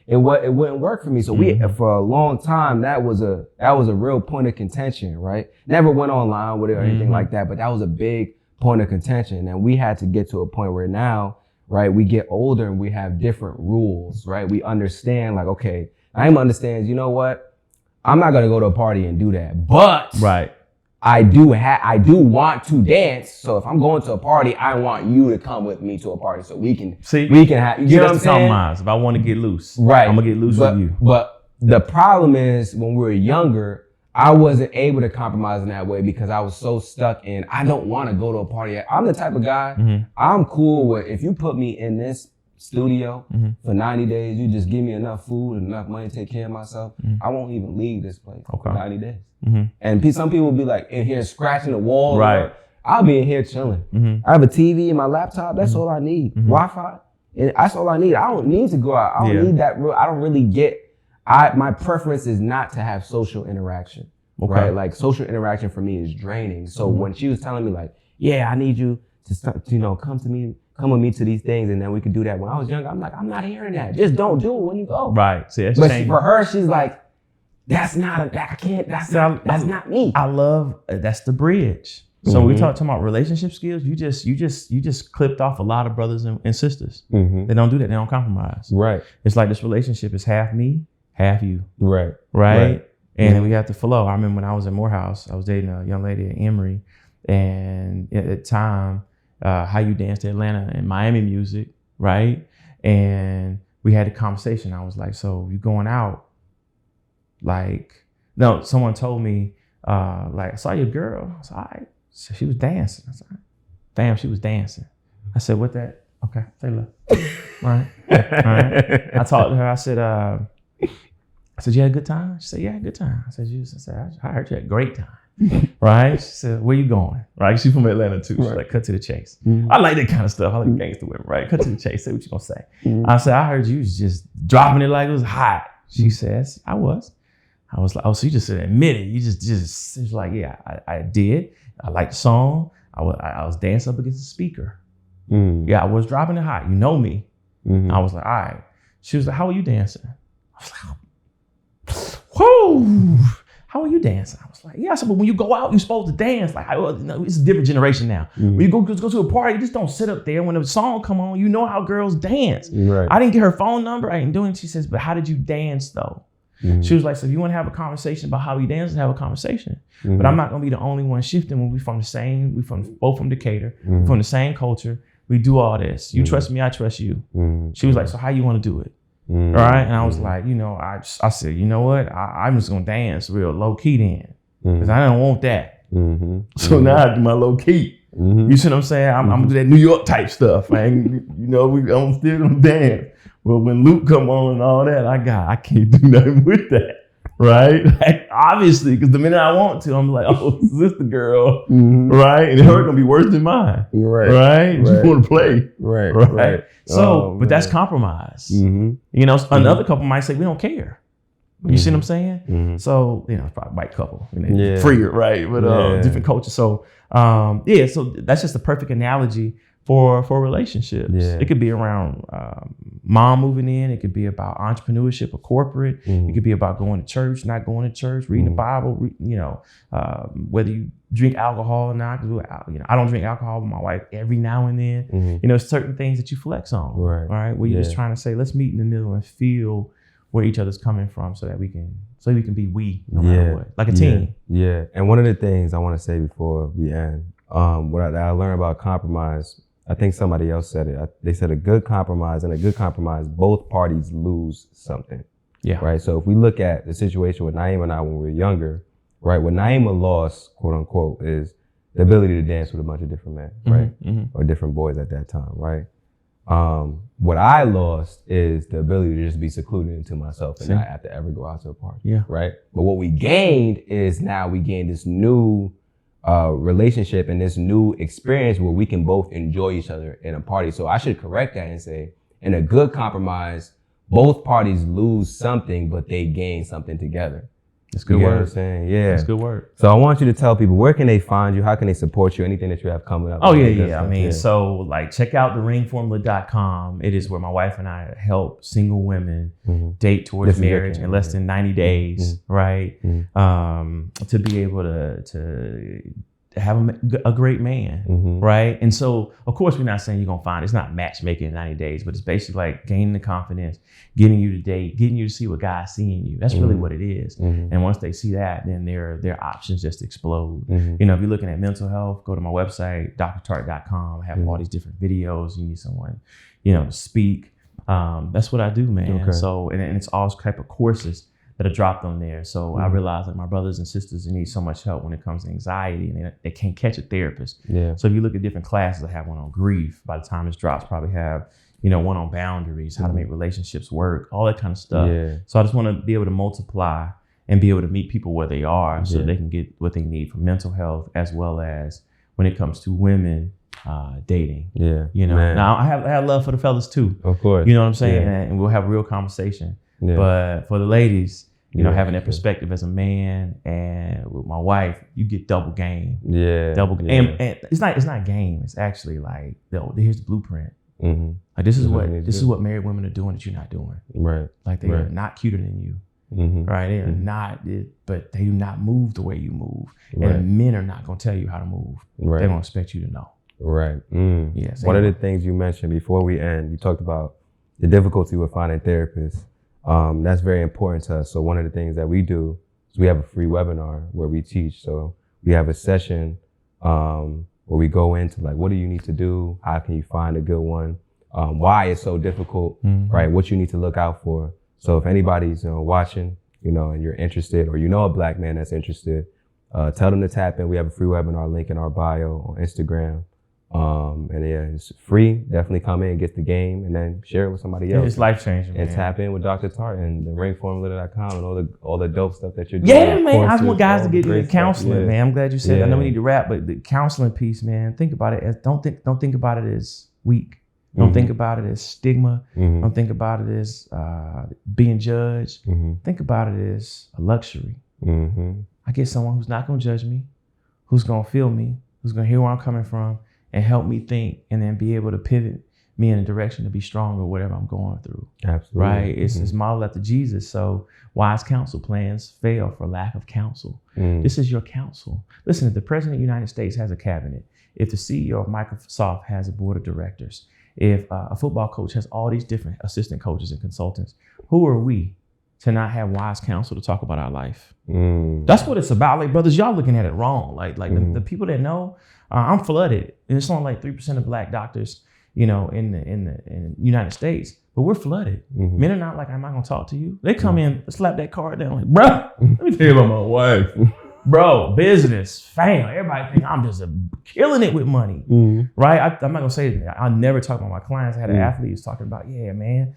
it wouldn't work for me. So for a long time, that was a real point of contention, right? Never went online with it or anything like that, but that was a big point of contention. And we had to get to a point where now, right, we get older and we have different rules, right? We understand, like, okay, Naima understands, you know what? I'm not gonna go to a party and do that, but I do want to dance. So if I'm going to a party, I want you to come with me to a party so we can have. You know what I'm saying? If I want to get loose, right? I'm gonna get loose with you. But the problem is, when we were younger, I wasn't able to compromise in that way because I was so stuck in, I don't want to go to a party. I'm the type of guy, I'm cool with, if you put me in this studio for 90 days, you just give me enough food and enough money to take care of myself, I won't even leave this place for 90 days. And some people will be like in here scratching the wall. Right. I'll be in here chilling. I have a TV and my laptop. That's all I need. Wi-Fi. And that's all I need. I don't need to go out. I don't need that. I don't really get. My preference is not to have social interaction. Right. Like, social interaction for me is draining. So when she was telling me, like, yeah, I need you to start, come to me, come with me to these things and then we could do that. When I was younger, I'm like, I'm not hearing that. Just don't do it when you go. Right. See, that's but changing. for her, she's like, that's not me. I love, that's the bridge. So we talking about relationship skills. You just clipped off a lot of brothers and sisters. They don't do that. They don't compromise. Right. It's like this relationship is half me, half you. Right. And then we have to flow. I remember when I was at Morehouse, I was dating a young lady at Emory, and at the time, How You Dance to Atlanta and Miami music, right? And we had a conversation. I was like, so you going out? Like, no, someone told me, like, I saw your girl. I said, all right. So she was dancing. I said, damn, she was dancing. I said, what that? Okay, say love. Right. I talked to her. I said, you had a good time? She said, yeah, I had a good time. I said, I heard you had a great time. Right? She said, where you going? Right? She's from Atlanta too. She's like, cut to the chase. I like that kind of stuff. I like gangster women, right? Cut to the chase. Say what you gonna say. I said, I heard you was just dropping it like it was hot. She says, I was like, oh, so you just admit it. You just she's like, yeah, I did. I liked the song. I was dancing up against the speaker. Yeah, I was dropping it hot. You know me. I was like, all right. She was like, how are you dancing? I was like, whoa, how are you dancing? I was like, yeah. I said, but when you go out, you're supposed to dance. Like, it's a different generation now. When you go to a party, you just don't sit up there. When the song come on, you know how girls dance. Right. I didn't get her phone number. I didn't do anything. She says, but how did you dance though? She was like, so if you want to have a conversation about how we dance, have a conversation. But I'm not gonna be the only one shifting when both from Decatur, from the same culture. We do all this. You trust me, I trust you. She was like, so how you want to do it? All right. And I was like, I said, you know what? I'm just gonna dance real low key then. Because I don't want that. So now I do my low key. You see what I'm saying? I'm gonna do that New York type stuff. I'm still gonna dance. Well, when Luke come on and all that, I can't do nothing with that, right? Like, obviously, because the minute I want to, I'm like, oh, sister girl, right? And her gonna be worse than mine, right? You want to play, right? So, but that's compromise. Another couple might say we don't care. You see what I'm saying? So, it's probably a white couple, freer, right? But different culture. So, so that's just a perfect analogy for relationships. It could be around mom moving in. It could be about entrepreneurship or corporate. It could be about going to church, not going to church, reading the Bible, whether you drink alcohol or not. Because I don't drink alcohol with my wife every now and then. Certain things that you flex on, right? Where you're just trying to say, let's meet in the middle and feel where each other's coming from so that we can be we, no matter what, like a team. And one of the things I want to say before we end, what I learned about compromise, I think somebody else said it. They said a good compromise, both parties lose something. Yeah. Right. So if we look at the situation with Naima and I when we were younger, right, what Naima lost, quote unquote, is the ability to dance with a bunch of different men, right, or different boys at that time, right. What I lost is the ability to just be secluded into myself and not have to ever go out to a party. Yeah. Right. But what we gained is now we gained this new relationship and this new experience where we can both enjoy each other in a party. So I should correct that and say, in a good compromise, both parties lose something, but they gain something together. That's good word. What I'm saying? Yeah. That's good word. So I want you to tell people, where can they find you? How can they support you? Anything that you have coming up? Oh, yeah. I mean, so like check out theringformula.com. It is where my wife and I help single women date towards marriage in less than 90 days, right? To be able to have a great man, right? And so, of course, we're not saying you're going to find, it's not matchmaking in 90 days, but it's basically like gaining the confidence, getting you to date, getting you to see what God's seeing you. That's really what it is. And once they see that, then their options just explode. If you're looking at mental health, go to my website, drtartt.com. I have all these different videos. You need someone, to speak. That's what I do, man. Okay. So, and it's all type of courses that are dropped on there. So I realize like my brothers and sisters need so much help when it comes to anxiety, and they can't catch a therapist. So if you look at different classes, I have one on grief. By the time this drops, probably have, one on boundaries, how to make relationships work, all that kind of stuff. So I just want to be able to multiply and be able to meet people where they are so they can get what they need for mental health, as well as when it comes to women dating. Now I have love for the fellas too. Of course. You know what I'm saying? And we'll have a real conversation. But for the ladies, You know, having that perspective as a man, and with my wife, you get double game. Double game. And it's not game. It's actually like, here's the blueprint. Like this is what married women are doing that you're not doing. Right. Like they are not cuter than you. Right. They are not, but they do not move the way you move. And men are not going to tell you how to move. They're going to expect you to know. Right. Yes. One of the things you mentioned before we end, you talked about the difficulty with finding therapists. That's very important to us. So one of the things that we do is we have a free webinar where we teach. So we have a session where we go into like, what do you need to do? How can you find a good one? Why it's so difficult, right? What you need to look out for. So if anybody's watching, and you're interested, or a Black man that's interested, tell them to tap in. We have a free webinar link in our bio on Instagram. It's free. Definitely come in, get the game, and then share it with somebody else. It's life changing. And tap in with Dr. Tartt and the ringformula.com and all the dope stuff that you're doing. Yeah, man. I just want guys to get into counseling, man. I'm glad you said that. I know we need to wrap, but the counseling piece, man, think about it as don't think about it as weak. Don't think about it as stigma. Don't think about it as being judged. Think about it as a luxury. I get someone who's not going to judge me, who's going to feel me, who's going to hear where I'm coming from, and help me think, and then be able to pivot me in a direction to be stronger, whatever I'm going through. Absolutely. Right? It's modeled after Jesus. So wise counsel plans fail for lack of counsel. This is your counsel. Listen, if the President of the United States has a cabinet, if the CEO of Microsoft has a board of directors, if a football coach has all these different assistant coaches and consultants, who are we to not have wise counsel to talk about our life? That's what it's about. Like, brothers, y'all looking at it wrong. Like the people that know, I'm flooded, and it's only like 3% of Black doctors, in the United States, but we're flooded. Men are not like, I'm not gonna talk to you. They come in, slap that card down, like, bro, let me tell you about my wife. Bro, business, fam. Everybody think I'm just killing it with money, right? I'm not gonna say that. I'll never talk about my clients. I had an athlete who's talking about, yeah, man,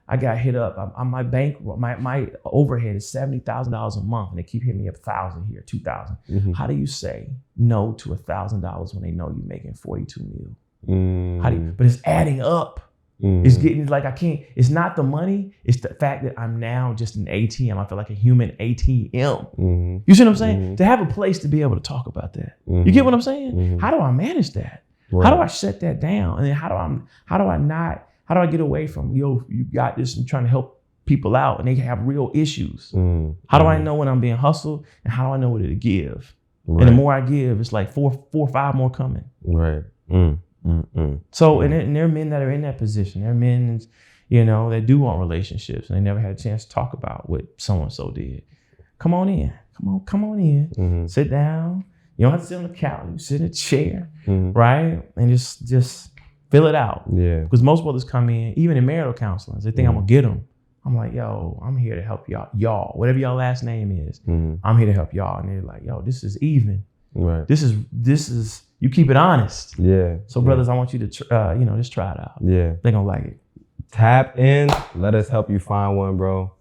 I got hit up. My bank, my overhead is $70,000 a month, and they keep hitting me up 1,000 here, 2,000. How do you say no to $1,000 when they know you're making 42 mil? How do you? But it's adding up. It's getting like I can't. It's not the money. It's the fact that I'm now just an ATM. I feel like a human ATM. You see what I'm saying? To have a place to be able to talk about that. You get what I'm saying? How do I manage that? How do I shut that down? And then how do I get away from, you got this and trying to help people out and they have real issues? How do I know when I'm being hustled, and how do I know what to give? And the more I give, it's like four or five more coming. Right. So, and there are men that are in that position. There are men, that do want relationships, and they never had a chance to talk about what so-and-so did. Come on in. Come on in. Sit down. You don't have to sit on the couch. You sit in a chair, right? And just fill it out. Yeah. Because most brothers come in, even in marital counseling, they think I'm gonna get them. I'm like, yo, I'm here to help y'all, whatever y'all last name is. I'm here to help y'all. And they're like, yo, this is even. Right. This is you keep it honest. Yeah. So brothers, I want you to just try it out. Yeah. They're gonna like it. Tap in. Let us help you find one, bro.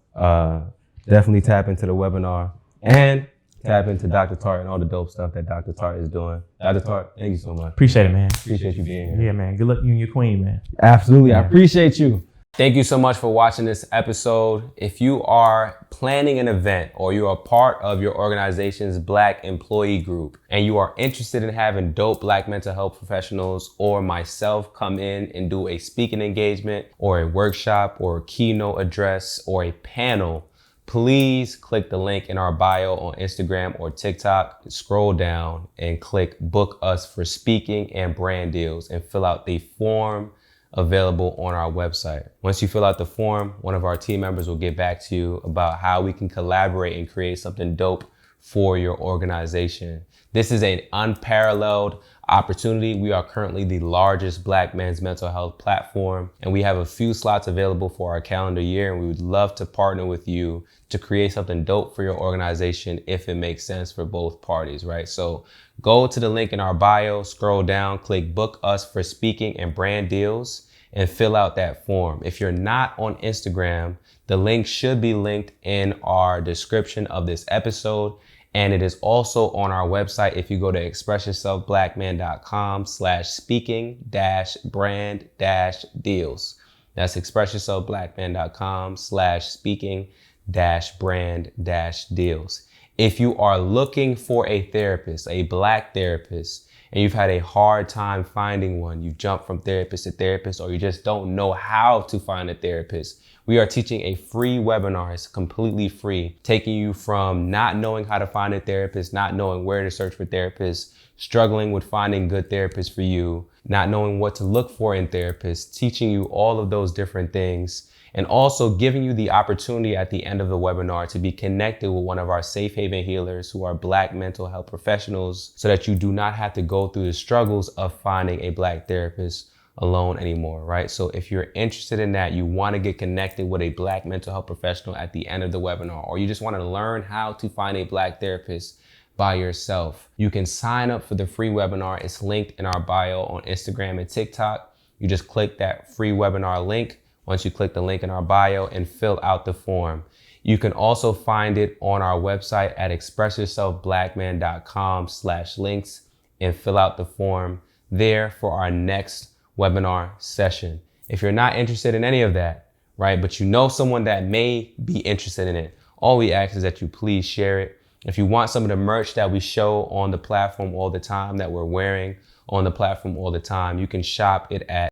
Definitely tap into the webinar and tap into Dr. Tartt and all the dope stuff that Dr. Tartt is doing. Dr. Tartt, thank you so much. Appreciate it, man. Appreciate you being here. Yeah, man. Good luck you and your queen, man. Absolutely. I appreciate you. Thank you so much for watching this episode. If you are planning an event or you are part of your organization's Black employee group and you are interested in having dope Black mental health professionals or myself come in and do a speaking engagement or a workshop or a keynote address or a panel, please click the link in our bio on Instagram or TikTok, scroll down and click book us for speaking and brand deals and fill out the form available on our website. Once you fill out the form, one of our team members will get back to you about how we can collaborate and create something dope for your organization. This is an unparalleled opportunity. We are currently the largest Black men's mental health platform, and we have a few slots available for our calendar year, and we would love to partner with you to create something dope for your organization if it makes sense for both parties, right? So go to the link in our bio, scroll down, click book us for speaking and brand deals, and fill out that form. If you're not on Instagram, the link should be linked in our description of this episode. And it is also on our website. If you go to expressyourselfblackman.com/speaking-brand-deals. That's expressyourselfblackman.com/speaking companionship-brand-deals. If you are looking for a therapist, a Black therapist, and you've had a hard time finding one, you jump from therapist to therapist, or you just don't know how to find a therapist, we are teaching a free webinar. It's completely free, taking you from not knowing how to find a therapist, not knowing where to search for therapists, struggling with finding good therapists for you, not knowing what to look for in therapists, teaching you all of those different things, and also giving you the opportunity at the end of the webinar to be connected with one of our safe haven healers who are Black mental health professionals, so that you do not have to go through the struggles of finding a Black therapist alone anymore, right? So if you're interested in that, you want to get connected with a Black mental health professional at the end of the webinar, or you just want to learn how to find a Black therapist by yourself, you can sign up for the free webinar. It's linked in our bio on Instagram and TikTok. You just click that free webinar link once you click the link in our bio and fill out the form. You can also find it on our website at expressyourselfblackman.com/links and fill out the form there for our next webinar session. If you're not interested in any of that, right, but you know someone that may be interested in it, all we ask is that you please share it. If you want some of the merch that we show on the platform all the time, that we're wearing on the platform all the time, you can shop it at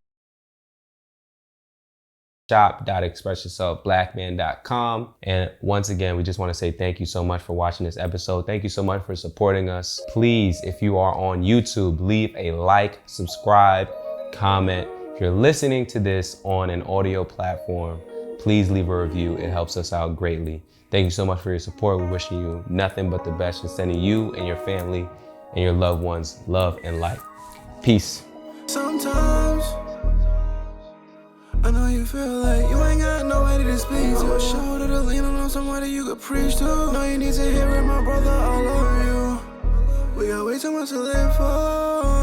shop.expressyourselfblackman.com. And once again, we just want to say thank you so much for watching this episode. Thank you so much for supporting us. Please, if you are on YouTube, leave a like, subscribe, comment. If you're listening to this on an audio platform, please leave a review. It helps us out greatly. Thank you so much for your support. We're wishing you nothing but the best and sending you and your family and your loved ones love and light. Peace. Sometimes I know you feel like you ain't got nobody to speak to. A shoulder to lean on somebody you could preach to. No, you need to hear it, my brother, I love you. We got way too much to live for.